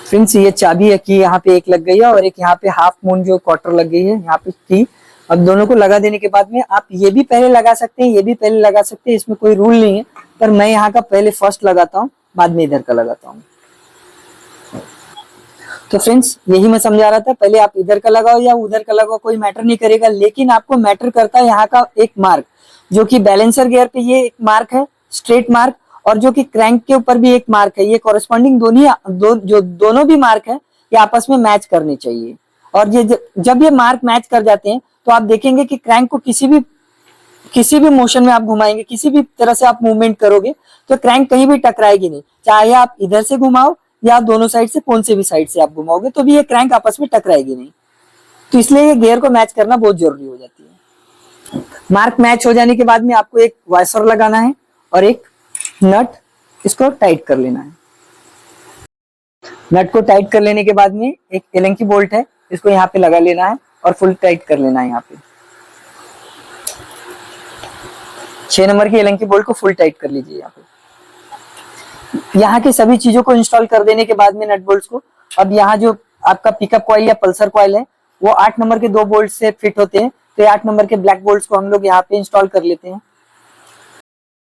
फ्रेंड्स, ये चाबी है कि यहाँ पे एक लग गई है और एक यहाँ पे हाफ मून जो क्वार्टर लग गई है यहाँ पे की। अब दोनों को लगा देने के बाद में आप ये भी पहले लगा सकते हैं, ये भी पहले लगा सकते हैं, इसमें कोई रूल नहीं है, पर मैं यहाँ का पहले फर्स्ट लगाता हूँ, बाद में इधर का लगाता हूँ। तो फ्रेंड्स, यही मैं समझा रहा था, पहले आप इधर का लगाओ या उधर का लगाओ कोई मैटर नहीं करेगा, लेकिन आपको मैटर करता है यहाँ का एक मार्क, जो कि बैलेंसर गियर पे ये एक मार्क है स्ट्रेट मार्क, और जो कि क्रैंक के ऊपर भी एक मार्क है। ये कॉरेस्पॉन्डिंग दोनों भी मार्क है, ये आपस में मैच करने चाहिए। और ये जब ये मार्क मैच कर जाते हैं तो आप देखेंगे कि क्रैंक को किसी भी मोशन में आप घुमाएंगे, किसी भी तरह से आप मूवमेंट करोगे तो क्रैंक कहीं भी टकराएगी नहीं, चाहे आप इधर से घुमाओ या दोनों साइड से, कौन से भी साइड से आप घुमाओगे तो भी ये क्रैंक आपस में टकराएगी नहीं। तो इसलिए ये गियर को मैच करना बहुत जरूरी हो जाती है। मार्क मैच हो जाने के बाद में आपको एक वाइसर लगाना है और एक नट, इसको टाइट कर लेना है। नट को टाइट कर लेने के बाद में एक एलन की बोल्ट है, इसको यहाँ पे लगा लेना है और फुल टाइट कर लेना है। यहाँ पे 6 नंबर की एलन की बोल्ट को फुल टाइट कर लीजिए। यहाँ पे यहाँ की सभी चीजों को इंस्टॉल कर देने के बाद में नट बोल्ट्स को, अब यहाँ जो आपका पिकअप कॉइल या पल्सर कॉइल है वो 8 नंबर के 2 बोल्ट से फिट होते हैं, तो 8 नंबर के ब्लैक बोल्ट्स को हम लोग यहाँ पे इंस्टॉल कर लेते हैं।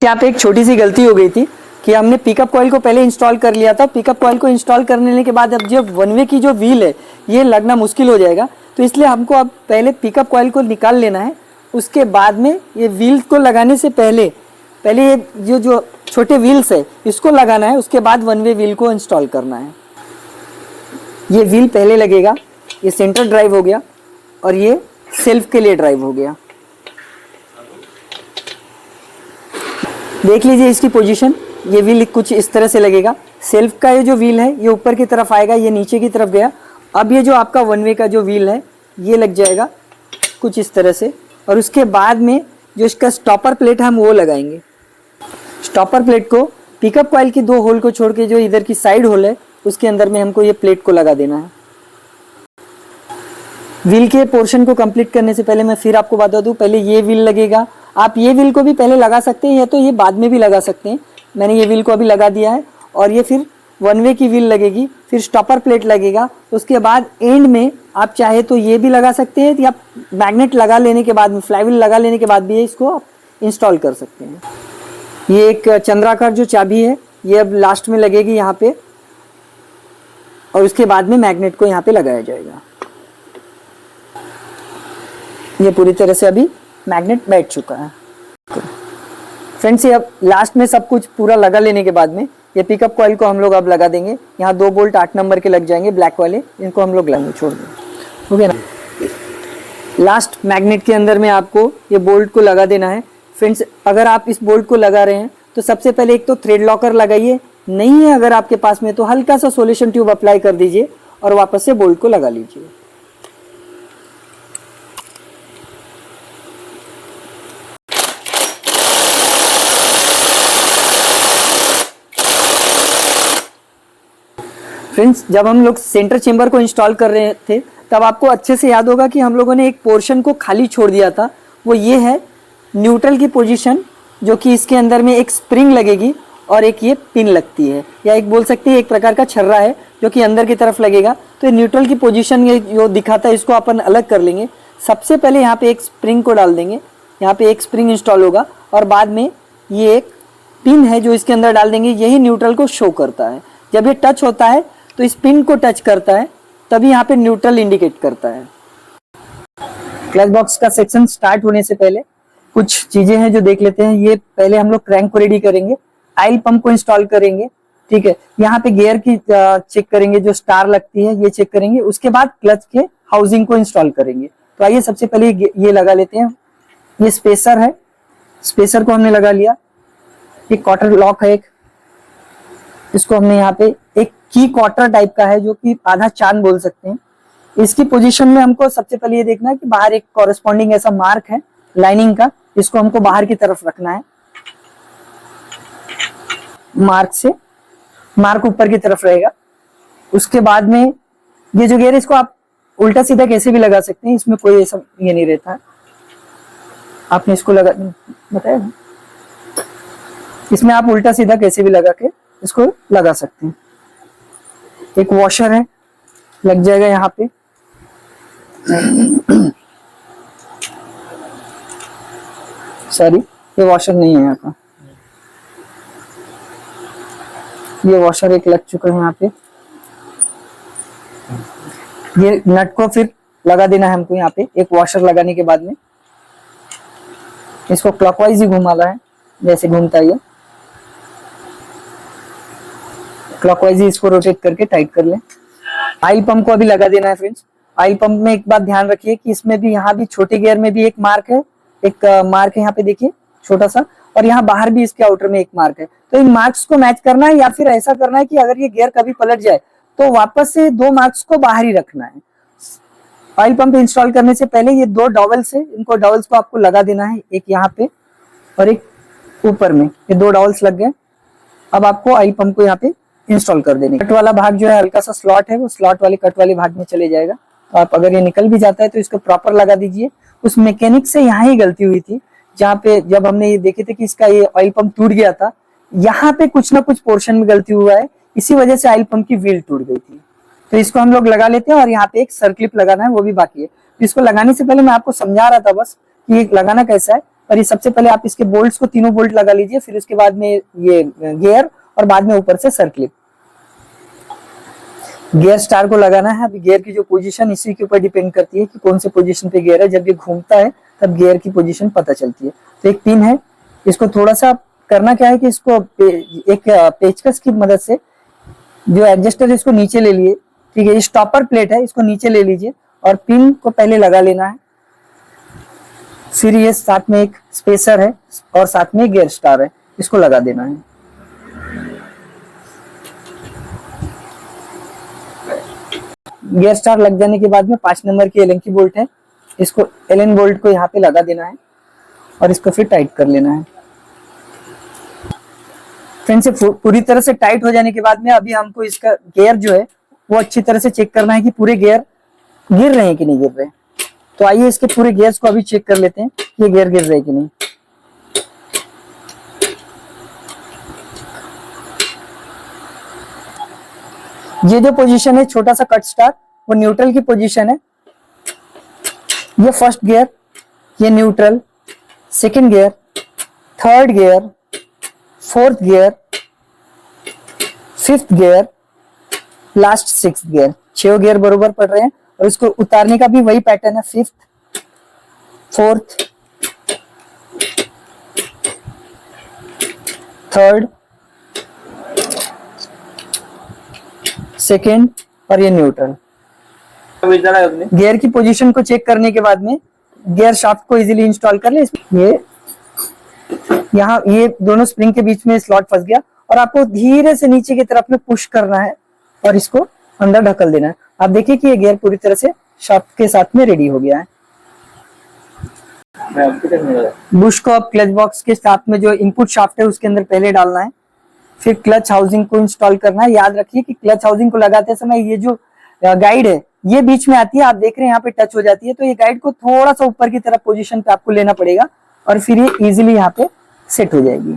यहाँ पे एक छोटी सी गलती हो गई थी कि हमने पिकअप कॉइल को पहले इंस्टॉल कर लिया था। पिकअप कॉइल को इंस्टॉल करने के बाद अब जो वन वे की जो व्हील है ये लगना मुश्किल हो जाएगा, तो इसलिए हमको अब पहले पिकअप कॉइल को निकाल लेना है। उसके बाद में ये व्हील को लगाने से पहले ये जो छोटे व्हील्स है इसको लगाना है, उसके बाद वन वे व्हील को इंस्टॉल करना है। ये व्हील पहले लगेगा, ये सेंटर ड्राइव हो गया और ये सेल्फ के लिए ड्राइव हो गया। देख लीजिए इसकी पोजीशन, ये व्हील कुछ इस तरह से लगेगा। सेल्फ का ये जो व्हील है ये ऊपर की तरफ आएगा, ये नीचे की तरफ गया। अब ये जो आपका वन वे का जो व्हील है ये लग जाएगा कुछ इस तरह से, और उसके बाद में जो इसका स्टॉपर प्लेट है हम वो लगाएंगे। स्टॉपर प्लेट को पिकअप कॉइल की 2 होल को छोड़ के जो इधर की साइड होल है उसके अंदर में हमको ये प्लेट को लगा देना है। व्हील के पोर्शन को कंप्लीट करने से पहले मैं फिर आपको बता दूं, पहले ये व्हील लगेगा। आप ये व्हील को भी पहले लगा सकते हैं या तो ये बाद में भी लगा सकते हैं। मैंने ये व्हील को अभी लगा दिया है, और ये फिर वन वे की व्हील लगेगी, फिर स्टॉपर प्लेट लगेगा। उसके बाद एंड में आप चाहे तो ये भी लगा सकते हैं, या मैग्नेट लगा लेने के बाद में, फ्लाईव्हील लगा लेने के बाद भी इसको आप इंस्टॉल कर सकते हैं। ये एक चंद्राकार जो चाबी है ये अब लास्ट में लगेगी यहाँ पे, और उसके बाद में मैग्नेट को यहाँ पे लगाया जाएगा। ये पूरी तरह से अभी मैग्नेट बैठ चुका है। फ्रेंड्स, ये अब लास्ट में सब कुछ पूरा लगा लेने के बाद में ये पिकअप कॉइल को हम लोग अब लगा देंगे। यहाँ 2 बोल्ट 8 नंबर के लग जाएंगे ब्लैक वाले, इनको हम लोग लगाएंगे, छोड़ देंगे, ओके ना। लास्ट मैग्नेट के अंदर में आपको ये बोल्ट को लगा देना है। फ्रेंड्स, अगर आप इस बोल्ट को लगा रहे हैं तो सबसे पहले एक तो थ्रेड लॉकर लगाइए, नहीं है अगर आपके पास में तो हल्का सा सॉल्यूशन ट्यूब अप्लाई कर दीजिए और वापस से बोल्ट को लगा लीजिए। फ्रेंड्स, जब हम लोग सेंटर चेंबर को इंस्टॉल कर रहे थे तब आपको अच्छे से याद होगा कि हम लोगों ने एक पोर्शन को खाली छोड़ दिया था। वो ये है न्यूट्रल की पोजीशन, जो कि इसके अंदर में एक स्प्रिंग लगेगी और एक ये पिन लगती है, या एक बोल सकते हैं एक प्रकार का छर्रा है जो कि अंदर की तरफ लगेगा। तो न्यूट्रल की पोजीशन ये जो दिखाता है इसको अपन अलग कर लेंगे। सबसे पहले यहाँ पे एक स्प्रिंग को डाल देंगे, यहाँ पे एक स्प्रिंग इंस्टॉल होगा और बाद में ये एक पिन है जो इसके अंदर डाल देंगे। यही न्यूट्रल को शो करता है। जब ये टच होता है तो इस पिन को टच करता है, तभी यहाँ पे न्यूट्रल इंडिकेट करता है। क्लच बॉक्स का सेक्शन स्टार्ट होने से पहले कुछ चीजें हैं जो देख लेते हैं। ये पहले हम लोग क्रैंक को रेडी करेंगे, ऑयल पंप को इंस्टॉल करेंगे, ठीक है। यहाँ पे गियर की चेक करेंगे, जो स्टार लगती है ये चेक करेंगे। उसके बाद क्लच के हाउसिंग को इंस्टॉल करेंगे। तो आइए सबसे पहले ये लगा लेते हैं। ये स्पेसर है, स्पेसर को हमने लगा लिया। ये क्वार्टर लॉक है एक, इसको हमने यहाँ पे एक की क्वार्टर टाइप का है जो कि आधा चांद बोल सकते हैं। इसकी पोजीशन में हमको सबसे पहले ये देखना है कि बाहर एक कॉरेस्पॉन्डिंग ऐसा मार्क है लाइनिंग का, इसको हमको बाहर की तरफ रखना है। मार्क से मार्क ऊपर की तरफ रहेगा। उसके बाद में ये जो गियर है इसको आप उल्टा सीधा कैसे भी लगा सकते हैं, इसमें कोई ऐसा ये नहीं रहता है। आपने इसको लगा बताया, इसमें आप उल्टा सीधा कैसे भी लगा के इसको लगा सकते हैं। एक वॉशर है, लग जाएगा यहाँ पे। सॉरी, ये वॉशर नहीं है यहाँ का, ये वॉशर एक लग चुका है यहाँ पे। ये नट को फिर लगा देना है हमको यहाँ पे। एक वॉशर लगाने के बाद में इसको क्लॉकवाइज ही घुमाना है, जैसे घूमता है ये क्लॉकवाइज ही इसको रोटेट करके टाइट कर लें। ऑयल पंप को अभी लगा देना है फ्रेंड्स। ऑयल पंप में एक बात ध्यान रखिए कि इसमें भी, यहाँ भी छोटे गियर में भी एक मार्क है, एक मार्क है यहाँ पे देखिए छोटा सा, और यहाँ बाहर भी इसके आउटर में एक मार्क है। तो इन मार्क्स को मैच करना है, या फिर ऐसा करना है कि अगर ये गियर कभी पलट जाए तो वापस से दो मार्क्स को बाहर ही रखना है। ऑयल पंप इंस्टॉल करने से पहले ये दो डॉवल्स है, इनको डॉवल्स को आपको लगा देना है, एक यहाँ पे और एक ऊपर में। ये दो डॉवल्स लग गए। अब आपको ऑयल पंप को यहाँ पे इंस्टॉल कर देने। कट वाला भाग जो है हल्का सा स्लॉट है, वो स्लॉट वाले कट वाले भाग में चले जाएगा। तो आप अगर ये निकल भी जाता है तो इसको प्रॉपर लगा दीजिए। उस मैकेनिक से यहाँ ही गलती हुई थी, जहाँ पे जब हमने ये देखे थे कि इसका ये ऑयल पंप टूट गया था, यहाँ पे कुछ ना कुछ पोर्शन में गलती हुआ है, इसी वजह से ऑयल पंप की व्हील टूट गई थी। तो इसको हम लोग लगा लेते हैं, और यहाँ पे एक सर्क्लिप लगाना है, वो भी बाकी है। तो इसको लगाने से पहले मैं आपको समझा रहा था बस कि ये लगाना कैसा है। और ये सबसे पहले आप इसके बोल्ट्स को तीनों बोल्ट लगा लीजिए, फिर उसके बाद में ये गियर और बाद में ऊपर से सर्क्लिप। गियर स्टार को लगाना है। अभी गियर की जो पोजीशन इसी के ऊपर डिपेंड करती है कि कौन से पोजीशन पे गियर है। जब ये घूमता है तब गियर की पोजीशन पता चलती है। तो एक पिन है, इसको थोड़ा सा करना क्या है कि इसको एक पेचकस की मदद से जो एडजस्टर है इसको नीचे ले लिए, ठीक है। ये स्टॉपर प्लेट है, इसको नीचे ले लीजिए और पिन को पहले लगा लेना है। फिर ये साथ में एक स्पेसर है और साथ में गियर स्टार है, इसको लगा देना है। गियर स्टार लग जाने के बाद में 5 नंबर की एलन की बोल्ट है, इसको एलन बोल्ट को यहाँ पे लगा देना है और इसको फिर टाइट कर लेना है। फ्रेंड्स, पूरी तरह से टाइट हो जाने के बाद में अभी हमको इसका गियर जो है वो अच्छी तरह से चेक करना है कि पूरे गियर गिर रहे हैं कि नहीं गिर रहे। तो आइए इसके पूरे गियर्स को अभी चेक कर लेते हैं कि ये गियर गिर रहे हैं कि नहीं। ये जो पोजीशन है छोटा सा कट स्टार, वो न्यूट्रल की पोजीशन है। ये फर्स्ट गियर, ये neutral, second gear, third gear, fourth gear, fifth gear, last 6th gear. 6 gear बरोबर पड़ रहे हैं और इसको उतारने का भी वही पैटर्न है। 5th, 4th, 3rd, 2nd और ये न्यूट्रल। गियर की पोजीशन को चेक करने के बाद में गियर शाफ्ट को इजीली इंस्टॉल कर ले। ये यहाँ ये दोनों स्प्रिंग के बीच में स्लॉट फंस गया और आपको धीरे से नीचे की तरफ में पुश करना है और इसको अंदर ढकल देना है। आप देखिए कि ये गियर पूरी तरह से शाफ्ट के साथ में रेडी हो गया है। बुश को अब क्लच बॉक्स के साथ में जो इनपुट शाफ्ट है उसके अंदर पहले डालना है, फिर क्लच हाउसिंग को इंस्टॉल करना है। याद रखिए कि क्लच हाउसिंग को लगाते समय ये जो गाइड है ये बीच में आती है, आप देख रहे हैं यहाँ पे टच हो जाती है, तो ये गाइड को थोड़ा सा ऊपर की तरफ पोजीशन पे आपको लेना पड़ेगा और फिर ये इजीली यहाँ पे सेट हो जाएगी।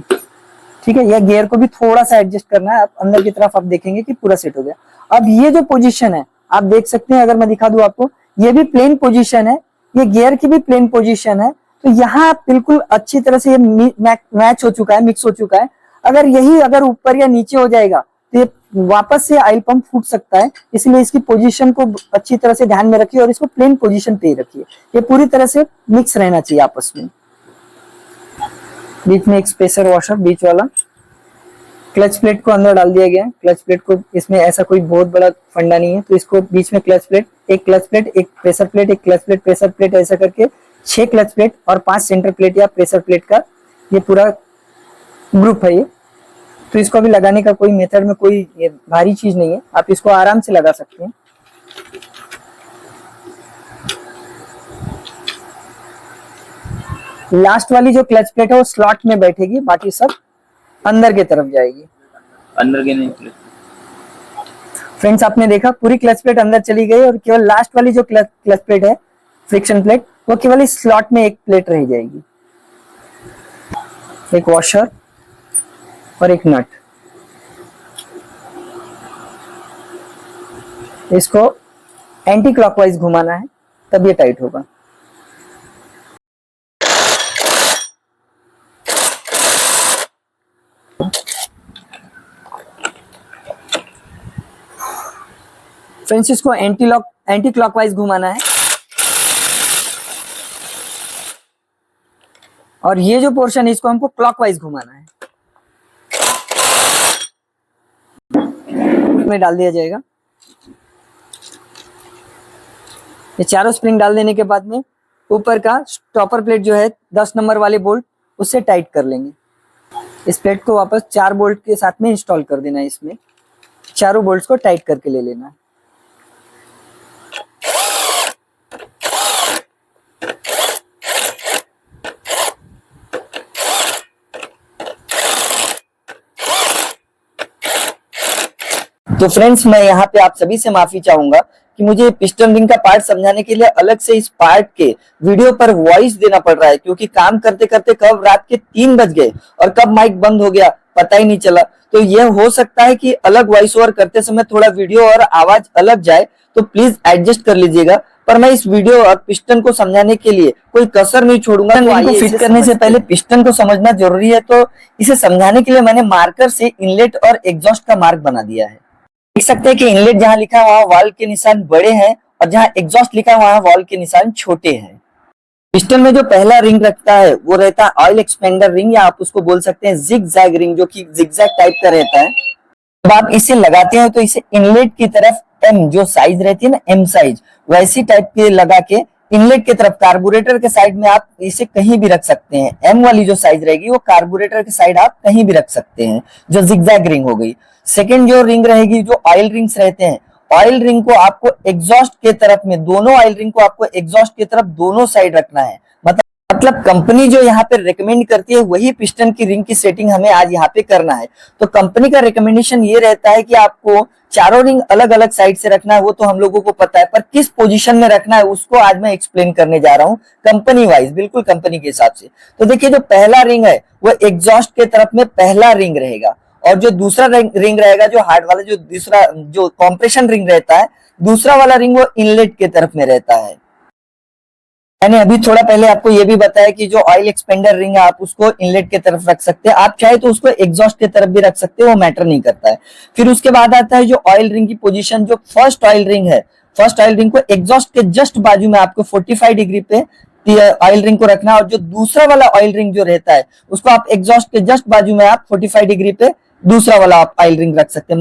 ठीक है, यह गियर को भी थोड़ा सा एडजस्ट करना है। आप अंदर की तरफ आप देखेंगे कि पूरा सेट हो गया। अब ये जो पोजीशन है आप देख सकते हैं, अगर मैं दिखा दूं आपको, ये भी प्लेन पोजीशन है, ये गियर की भी प्लेन पोजीशन है। तो यहाँ बिल्कुल अच्छी तरह से ये मैच हो चुका है, मिक्स हो चुका है। अगर ऊपर या नीचे हो जाएगा तो ये वापस से ऑयल पंप फूट सकता है, इसलिए इसकी पोजीशन को अच्छी तरह से ध्यान में रखिए और इसको प्लेन पोजीशन पे ही रखिए। ये पूरी तरह से मिक्स रहना चाहिए आपस में। बीच में एक स्पेसर वॉशर बीच वाला, क्लच प्लेट को अंदर डाल दिया गया है। क्लच प्लेट को, इसमें ऐसा कोई बहुत बड़ा फंडा नहीं है, तो इसको बीच में क्लच प्लेट, एक प्रेशर प्लेट, एक क्लच प्लेट, प्रेशर प्लेट, ऐसा करके 6 क्लच प्लेट और 5 सेंटर प्लेट या प्रेशर प्लेट का ये पूरा ग्रुप है ये। तो इसको अभी लगाने का कोई मेथड में कोई भारी चीज नहीं है, आप इसको आराम से लगा सकते हैं। लास्ट वाली जो क्लच प्लेट है वो स्लॉट में बैठेगी, बाकी सब अंदर की तरफ जाएगी। अंदर के नहीं फ्रेंड्स, आपने देखा पूरी क्लच प्लेट अंदर चली गई और केवल लास्ट वाली जो क्लच प्लेट है, फ्रिक्शन प्लेट, वो केवल इस स्लॉट में एक प्लेट रह जाएगी। एक वॉशर और एक नट, इसको एंटी क्लॉकवाइज घुमाना है तब ये टाइट होगा। फ्रेंड्स, इसको एंटी क्लॉकवाइज घुमाना है और ये जो पोर्शन है इसको हमको क्लॉकवाइज घुमाना है। में डाल दिया जाएगा। ये चारों स्प्रिंग डाल देने के बाद में ऊपर का स्टॉपर प्लेट जो है 10 नंबर वाले बोल्ट, उससे टाइट कर लेंगे। इस प्लेट को वापस 4 बोल्ट के साथ में इंस्टॉल कर देना है। इसमें चारों बोल्ट्स को टाइट करके ले लेना है। तो फ्रेंड्स, मैं यहाँ पे आप सभी से माफी चाहूंगा कि मुझे पिस्टन रिंग का पार्ट समझाने के लिए अलग से इस पार्ट के वीडियो पर वॉइस देना पड़ रहा है, क्योंकि काम करते करते कब रात के 3 बज गए और कब माइक बंद हो गया पता ही नहीं चला। तो यह हो सकता है कि अलग वॉइस ओवर करते समय थोड़ा वीडियो और आवाज अलग जाए, तो प्लीज एडजस्ट कर लीजिएगा। पर मैं इस वीडियो और पिस्टन को समझाने के लिए कोई कसर नहीं छोड़ूंगा। इनको फिट करने से पहले पिस्टन को समझना जरूरी है, तो इसे समझाने के लिए मैंने मार्कर से इनलेट और एग्जॉस्ट का मार्क बना दिया है। देख सकते हैं कि इनलेट जहां लिखा है वहां वाल्व के निशान बड़े हैं और जहां एग्जॉस्ट लिखा है वहां वाल्व के निशान छोटे हैं। पिस्टन में जो पहला रिंग रखता है वो रहता है ऑयल एक्सपेंडर रिंग, या आप उसको बोल सकते हैं जिगजैग रिंग, जो कि जिगजैग टाइप का रहता है। जब आप इसे लगाते हैं तो इसे इनलेट की तरफ एम जो साइज रहती है ना, एम साइज, वैसी टाइप के लगा के इनलेट की तरफ कार्बोरेटर के साइड में आप इसे कहीं भी रख सकते हैं। एम वाली जो साइज रहेगी वो कार्बोरेटर के साइड आप कहीं भी रख सकते हैं, जो जिगजैग रिंग हो गई। सेकेंड जो रिंग रहेगी, जो ऑयल रिंग्स रहते हैं, ऑयल रिंग को आपको एग्जॉस्ट के तरफ में, दोनों ऑयल रिंग को आपको एग्जॉस्ट की तरफ दोनों साइड रखना है। मतलब कंपनी जो यहाँ पे रिकमेंड करती है वही पिस्टन की रिंग की सेटिंग हमें आज यहाँ पे करना है। तो कंपनी का रिकमेंडेशन ये रहता है कि आपको चारों रिंग अलग अलग साइड से रखना है, वो तो हम लोगों को पता है, पर किस पोजीशन में रखना है उसको आज मैं एक्सप्लेन करने जा रहा हूँ कंपनी वाइज, बिल्कुल कंपनी के हिसाब से। तो देखिए, जो पहला रिंग है वो एग्जॉस्ट के तरफ में पहला रिंग रहेगा, और जो दूसरा रिंग रहेगा, जो हार्ड वाला, जो दूसरा जो कॉम्प्रेशन रिंग रहता है, दूसरा वाला रिंग वो इनलेट के तरफ में रहता है। मैंने अभी थोड़ा पहले आपको ये भी बताया कि जो ऑयल एक्सपेंडर रिंग है आप उसको इनलेट की तरफ रख सकते हैं, आप चाहे तो उसको एग्जॉस्ट की तरफ भी रख सकते हैं, वो मैटर नहीं करता है। फिर उसके बाद आता है जो ऑयल रिंग की पोजीशन, जो फर्स्ट ऑयल रिंग है, फर्स्ट ऑयल रिंग को एग्जॉस्ट के जस्ट बाजू में आपको 45 डिग्री पे ऑयल रिंग को रखना है, और जो दूसरा वाला ऑयल रिंग जो रहता है उसको आप एग्जॉस्ट के जस्ट बाजू में आप 45 डिग्री पे दूसरा वाला आप ऑयल रिंग रख सकते हैं।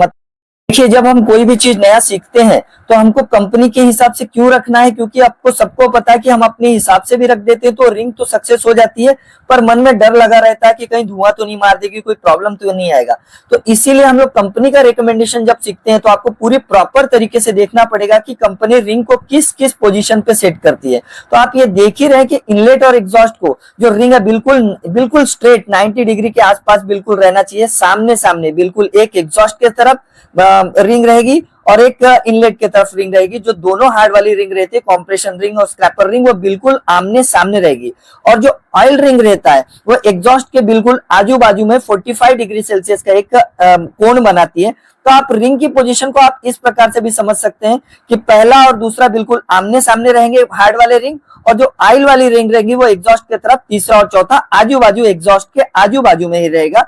देखिए, जब हम कोई भी चीज नया सीखते हैं तो हमको कंपनी के हिसाब से क्यों रखना है, क्योंकि आपको सबको पता है कि हम अपने हिसाब से भी रख देते हैं तो रिंग तो सक्सेस हो जाती है, पर मन में डर लगा रहता है कि कहीं धुआं तो नहीं मार देगी, कोई प्रॉब्लम तो नहीं आएगा। तो इसीलिए हम लोग कंपनी का रिकमेंडेशन जब सीखते हैं तो आपको पूरी प्रॉपर तरीके से देखना पड़ेगा कि कंपनी रिंग को किस किस पोजीशन पे सेट करती है। तो आप ये देख ही रहे कि इनलेट और एग्जॉस्ट को जो रिंग है बिल्कुल बिल्कुल स्ट्रेट 90 डिग्री के आसपास बिल्कुल रहना चाहिए, सामने सामने बिल्कुल, एक एग्जॉस्ट के तरफ रिंग रहेगी और एक इनलेट की तरफ रिंग रहेगी। जो दोनों हार्ड वाली रिंग रहती है, कंप्रेशन रिंग और स्क्रैपर रिंग, वो बिल्कुल आमने सामने रहेगी। और जो ऑयल रिंग रहता है वो एग्जॉस्ट के बिल्कुल आजू बाजू में 45 डिग्री सेल्सियस का एक कोण बनाती है। तो आप रिंग की पोजीशन को आप इस प्रकार से भी समझ सकते हैं कि पहला और दूसरा बिल्कुल आमने सामने रहेंगे हार्ड वाले रिंग, और जो ऑयल वाली रिंग रहेगी वो एग्जॉस्ट की तरफ, तीसरा और चौथा आजू बाजू एग्जॉस्ट के आजू बाजू में ही रहेगा।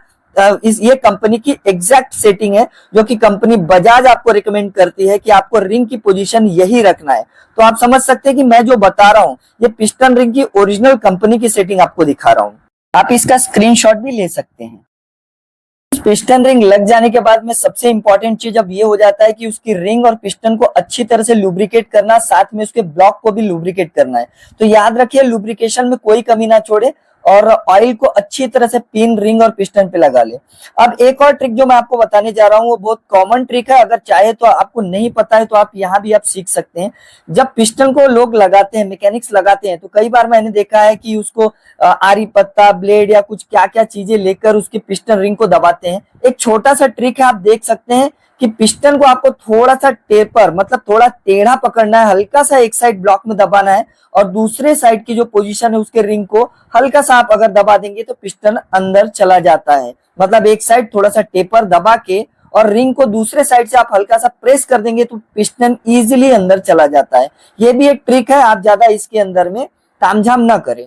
ये कंपनी की एग्जैक्ट सेटिंग है जो कि कंपनी बजाज आपको रिकमेंड करती है कि आपको रिंग की पोजीशन यही रखना है। तो आप समझ सकते हैं कि मैं जो बता रहा हूं ये पिस्टन रिंग की ओरिजिनल कंपनी की सेटिंग आपको दिखा रहा हूं। आप इसका स्क्रीनशॉट भी ले सकते हैं। पिस्टन रिंग लग जाने के बाद में सबसे इंपॉर्टेंट चीज अब ये हो जाता है कि उसकी रिंग और पिस्टन को अच्छी तरह से लुब्रिकेट करना, साथ में उसके ब्लॉक को भी लुब्रिकेट करना है। तो याद रखिए लुब्रिकेशन में कोई कमी ना छोड़े और ऑयल को अच्छी तरह से पिन, रिंग और पिस्टन पे लगा ले। अब एक और ट्रिक जो मैं आपको बताने जा रहा हूँ वो बहुत कॉमन ट्रिक है, अगर चाहे तो आपको नहीं पता है तो आप यहाँ भी आप सीख सकते हैं। जब पिस्टन को लोग लगाते हैं, मैकेनिक्स लगाते हैं, तो कई बार मैंने देखा है कि उसको आरी पत्ता, ब्लेड या कुछ क्या क्या चीजें लेकर उसकी पिस्टन रिंग को दबाते हैं। एक छोटा सा ट्रिक है, आप देख सकते हैं कि पिस्टन को आपको थोड़ा सा टेपर, मतलब थोड़ा टेढ़ा पकड़ना है, हल्का सा एक साइड ब्लॉक में दबाना है और दूसरे साइड की जो पोजीशन है उसके रिंग को हल्का सा आप अगर दबा देंगे तो पिस्टन अंदर चला जाता है। मतलब एक साइड थोड़ा सा टेपर दबा के और रिंग को दूसरे साइड से आप हल्का सा प्रेस कर देंगे तो पिस्टन इजीली अंदर चला जाता है। ये भी एक ट्रिक है, आप ज्यादा इसके अंदर में तामझाम ना करें।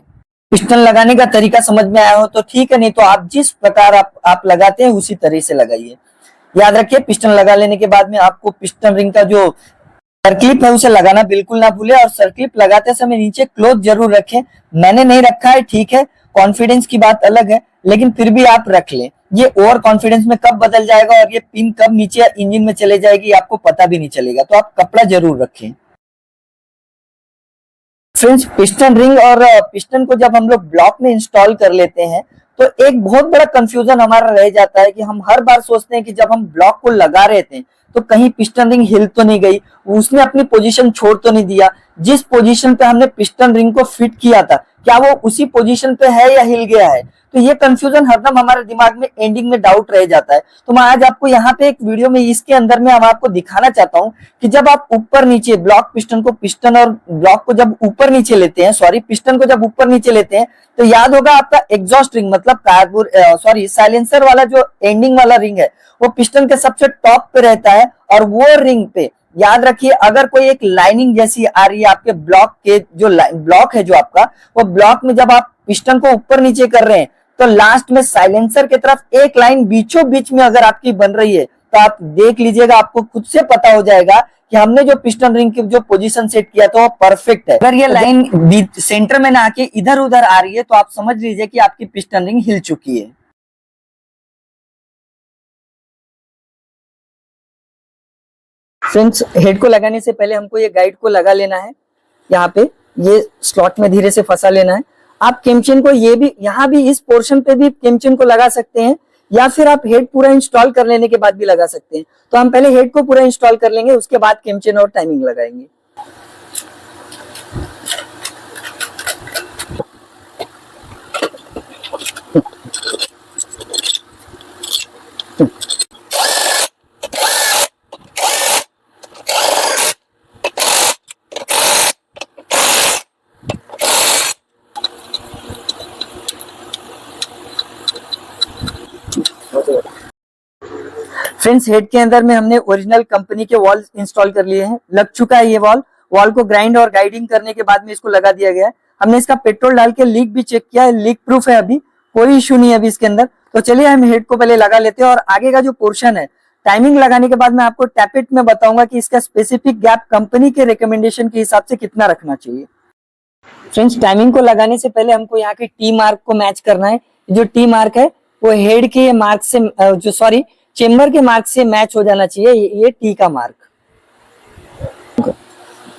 पिस्टन लगाने का तरीका समझ में आया हो तो ठीक है, नहीं तो आप जिस प्रकार आप लगाते हैं उसी तरह से लगाइए। याद रखिए पिस्टन लगा लेने के बाद में आपको पिस्टन रिंग का जो सर्क्लिप है उसे लगाना बिल्कुल ना भूले, और सर्क्लिप लगाते समय नीचे क्लोज जरूर रखें। मैंने नहीं रखा है, ठीक है, कॉन्फिडेंस की बात अलग है, लेकिन फिर भी आप रख लें। ये ओवर कॉन्फिडेंस में कब बदल जाएगा और ये पिन कब नीचे इंजन में चले जाएगी आपको पता भी नहीं चलेगा, तो आप कपड़ा जरूर रखें। फ्रेंड्स, पिस्टन रिंग और पिस्टन को जब हम लोग ब्लॉक में इंस्टॉल कर लेते हैं तो एक बहुत बड़ा कंफ्यूजन हमारा रह जाता है कि हम हर बार सोचते हैं कि जब हम ब्लॉक को लगा रहे थे तो कहीं पिस्टन रिंग हिल तो नहीं गई, उसने अपनी पोजीशन छोड़ तो नहीं दिया, जिस पोजीशन पे हमने पिस्टन रिंग को फिट किया था क्या वो उसी पोजीशन पे है या हिल गया है। तो ये कंफ्यूजन हरदम हमारे दिमाग में एंडिंग में डाउट रह जाता है। तो मैं आज आपको यहाँ पे एक वीडियो में इसके अंदर में हम आपको दिखाना चाहता हूँ कि जब आप ऊपर नीचे ब्लॉक पिस्टन को, पिस्टन और ब्लॉक को जब ऊपर नीचे लेते हैं, सॉरी पिस्टन को जब ऊपर नीचे लेते हैं तो याद होगा आपका एग्जॉस्ट रिंग मतलब साइलेंसर वाला जो एंडिंग वाला रिंग है वो पिस्टन के सबसे टॉप पे रहता है। और वो रिंग पे याद रखिए अगर कोई एक लाइनिंग जैसी आ रही है आपके ब्लॉक के, जो ब्लॉक है जो आपका, वो ब्लॉक में जब आप पिस्टन को ऊपर नीचे कर रहे हैं तो लास्ट में साइलेंसर की तरफ एक लाइन बीचों बीच में अगर आपकी बन रही है तो आप देख लीजिएगा, आपको खुद से पता हो जाएगा कि हमने जो पिस्टन रिंग की जो पोजीशन सेट किया था वो परफेक्ट है। अगर ये लाइन सेंटर में ना आके इधर उधर आ रही है तो आप समझ लीजिए कि आपकी पिस्टन रिंग हिल चुकी है। फ्रेंड्स, हेड को लगाने से पहले हमको ये गाइड को लगा लेना है, यहाँ पे ये स्लॉट में धीरे से फंसा लेना है। आप केमचेन को ये भी यहाँ भी इस पोर्शन पे भी केमचेन को लगा सकते हैं या फिर आप हेड पूरा इंस्टॉल कर लेने के बाद भी लगा सकते हैं। तो हम पहले हेड को पूरा इंस्टॉल कर लेंगे, उसके बाद केमचेन और टाइमिंग लगाएंगे। फ्रेंड्स, हेड के अंदर में हमने ओरिजिनल कंपनी के वॉल इंस्टॉल कर लिए हैं, लग चुका है ये वॉल को ग्राइंड और गाइडिंग करने के बाद में इसको लगा दिया गया है। हमने इसका पेट्रोल डाल के लीक भी चेक किया है, लीक प्रूफ है, अभी कोई इश्यू नहीं है अभी इसके अंदर। तो चलिए हम हेड को पहले लगा लेते हैं और आगे का जो पोर्शन है टाइमिंग लगाने के बाद मैं आपको टैपिट में बताऊंगा कि इसका स्पेसिफिक गैप कंपनी के रिकमेंडेशन के हिसाब से कितना रखना चाहिए। फ्रेंड्स, टाइमिंग को लगाने से पहले हमको यहाँ के टी मार्क को मैच करना है। जो टी मार्क है वो हेड के मार्क से जो चेम्बर के मार्क से मैच हो जाना चाहिए ये टी का मार्क।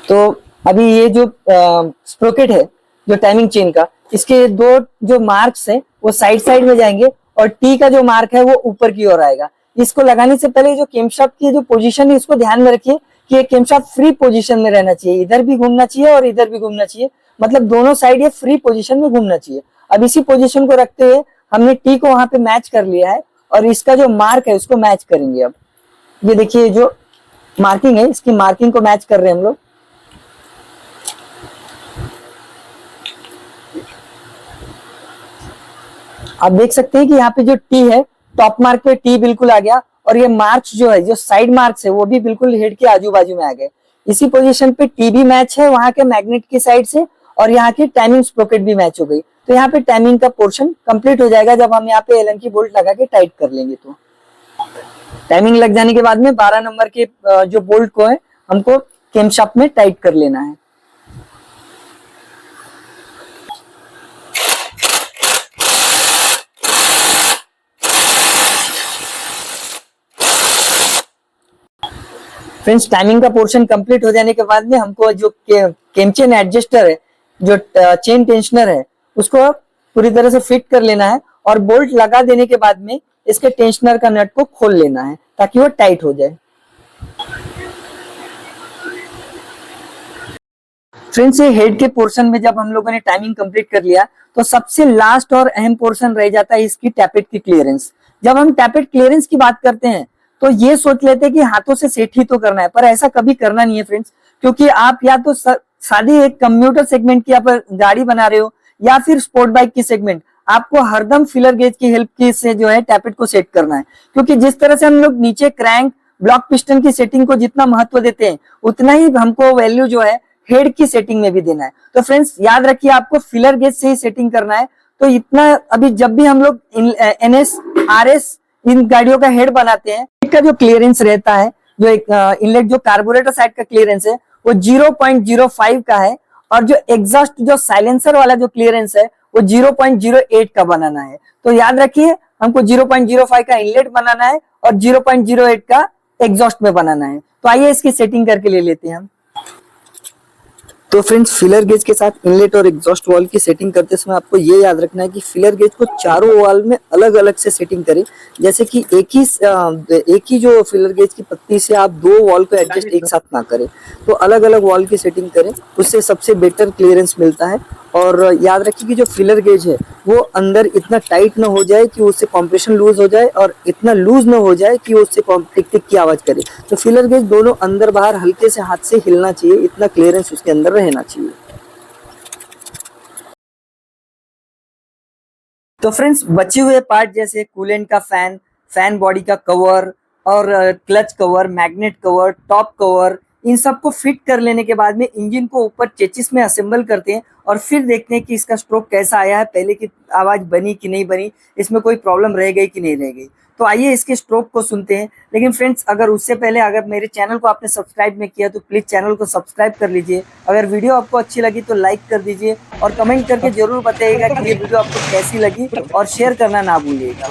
तो अभी ये जो स्प्रोकेट है जो टाइमिंग चेन का, इसके दो जो मार्क्स है वो साइड साइड में जाएंगे और टी का जो मार्क है वो ऊपर की ओर आएगा। इसको लगाने से पहले जो केमशाफ्ट की जो पोजीशन है इसको ध्यान में रखिए कि ये केमशाफ्ट फ्री पोजीशन में रहना चाहिए, इधर भी घूमना चाहिए और इधर भी घूमना चाहिए, मतलब दोनों साइड ये फ्री पोजीशन में घूमना चाहिए। अब इसी पोजीशन को रखते हुए हमने टी को वहां पे मैच कर लिया है और इसका जो मार्क है उसको मैच करेंगे। अब ये देखिए जो मार्किंग है इसकी मार्किंग को मैच कर रहे हैं हम लोग। आप देख सकते हैं कि यहाँ पे जो टी है टॉप मार्क पे टी बिल्कुल आ गया और ये मार्क्स जो है जो साइड मार्क्स है वो भी बिल्कुल हेड के आजू बाजू में आ गए। इसी पोजीशन पे टी भी मैच है वहां के मैग्नेट की साइड से और यहाँ की टाइमिंग स्प्रोकेट भी मैच हो गई। तो यहाँ पे टाइमिंग का पोर्शन कंप्लीट हो जाएगा जब हम यहाँ पे एलन की बोल्ट लगा के टाइट कर लेंगे। तो टाइमिंग लग जाने के बाद में 12 नंबर के जो बोल्ट को है हमको केमशाफ्ट में टाइट कर लेना है। फ्रेंड्स टाइमिंग का पोर्शन कंप्लीट हो जाने के बाद में हमको जो केम चेन एडजस्टर है जो चेन टेंशनर है उसको पूरी तरह से फिट कर लेना है और बोल्ट लगा देने के बाद में इसके टेंशनर का नट को खोल लेना है ताकि वो टाइट हो जाए। फ्रेंड्स ये हेड के पोर्शन में जब हम लोगों ने टाइमिंग कंप्लीट कर लिया तो सबसे लास्ट और अहम पोर्शन रह जाता है इसकी टैपेट की क्लियरेंस। जब हम टैपेट क्लियरेंस की बात करते हैं तो ये सोच लेते हैं कि हाथों से सेट ही तो करना है, पर ऐसा कभी करना नहीं है फ्रेंड्स, क्योंकि आप या तो सादी एक कम्यूटर सेगमेंट की आप गाड़ी बना रहे हो या फिर स्पोर्ट बाइक की सेगमेंट, आपको हरदम फिलर गेज की हेल्प की से जो है टैपेट को सेट करना है। क्योंकि जिस तरह से हम लोग नीचे क्रैंक ब्लॉक पिस्टन की सेटिंग को जितना महत्व देते हैं उतना ही हमको वैल्यू जो है हेड की सेटिंग में भी देना है। तो फ्रेंड्स याद रखिए आपको फिलर गेज से ही सेटिंग करना है। तो इतना अभी जब भी हम लोग NS RS इन गाड़ियों का हेड बनाते हैं का जो क्लियरेंस रहता है जो एक इनलेट जो कार्बोरेटर साइड का क्लियरेंस है वो 0.05 का है और जो एग्जॉस्ट जो साइलेंसर वाला जो क्लियरेंस है वो 0.08 का बनाना है। तो याद रखिए हमको 0.05 का इनलेट बनाना है और 0.08 का एग्जॉस्ट में बनाना है। तो आइए इसकी सेटिंग करके ले लेते हैं हम। तो फ्रेंड्स फिलर गेज के साथ इनलेट और एग्जॉस्ट वाल्व की सेटिंग करते समय आपको ये याद रखना है कि फिलर गेज को चारों वाल्व में अलग अलग से सेटिंग करें। जैसे कि एक ही जो फिलर गेज की पत्ती से आप दो वाल्व को एडजस्ट एक साथ ना करें, तो अलग अलग वाल्व की सेटिंग करें, उससे सबसे बेटर क्लियरेंस मिलता है। और याद रखिए कि जो फिलर गेज है वो अंदर इतना टाइट ना हो जाए कि उससे कॉम्प्रेशन लूज हो जाए और इतना लूज ना हो जाए कि उससे टिक टिक की आवाज करे। तो फिलर गेज दोनों अंदर बाहर हल्के से हाथ से हिलना चाहिए, इतना क्लियरेंस उसके अंदर रहना चाहिए। तो फ्रेंड्स बचे हुए पार्ट जैसे कूलेंट का फैन बॉडी का कवर और clutch cover, magnet cover, top cover, इन सबको फिट कर लेने के बाद में इंजन को ऊपर चेचिस में असेंबल करते हैं और फिर देखते हैं कि इसका स्ट्रोक कैसा आया है, पहले की आवाज बनी कि नहीं बनी, इसमें कोई प्रॉब्लम रह गई कि नहीं रह गई। तो आइए इसके स्ट्रोक को सुनते हैं। लेकिन फ्रेंड्स अगर उससे पहले अगर मेरे चैनल को आपने सब्सक्राइब नहीं किया तो प्लीज चैनल को सब्सक्राइब कर लीजिए। अगर वीडियो आपको अच्छी लगी तो लाइक कर दीजिए और कमेंट करके जरूर बताइएगा कि ये वीडियो आपको कैसी लगी और शेयर करना ना भूलिएगा।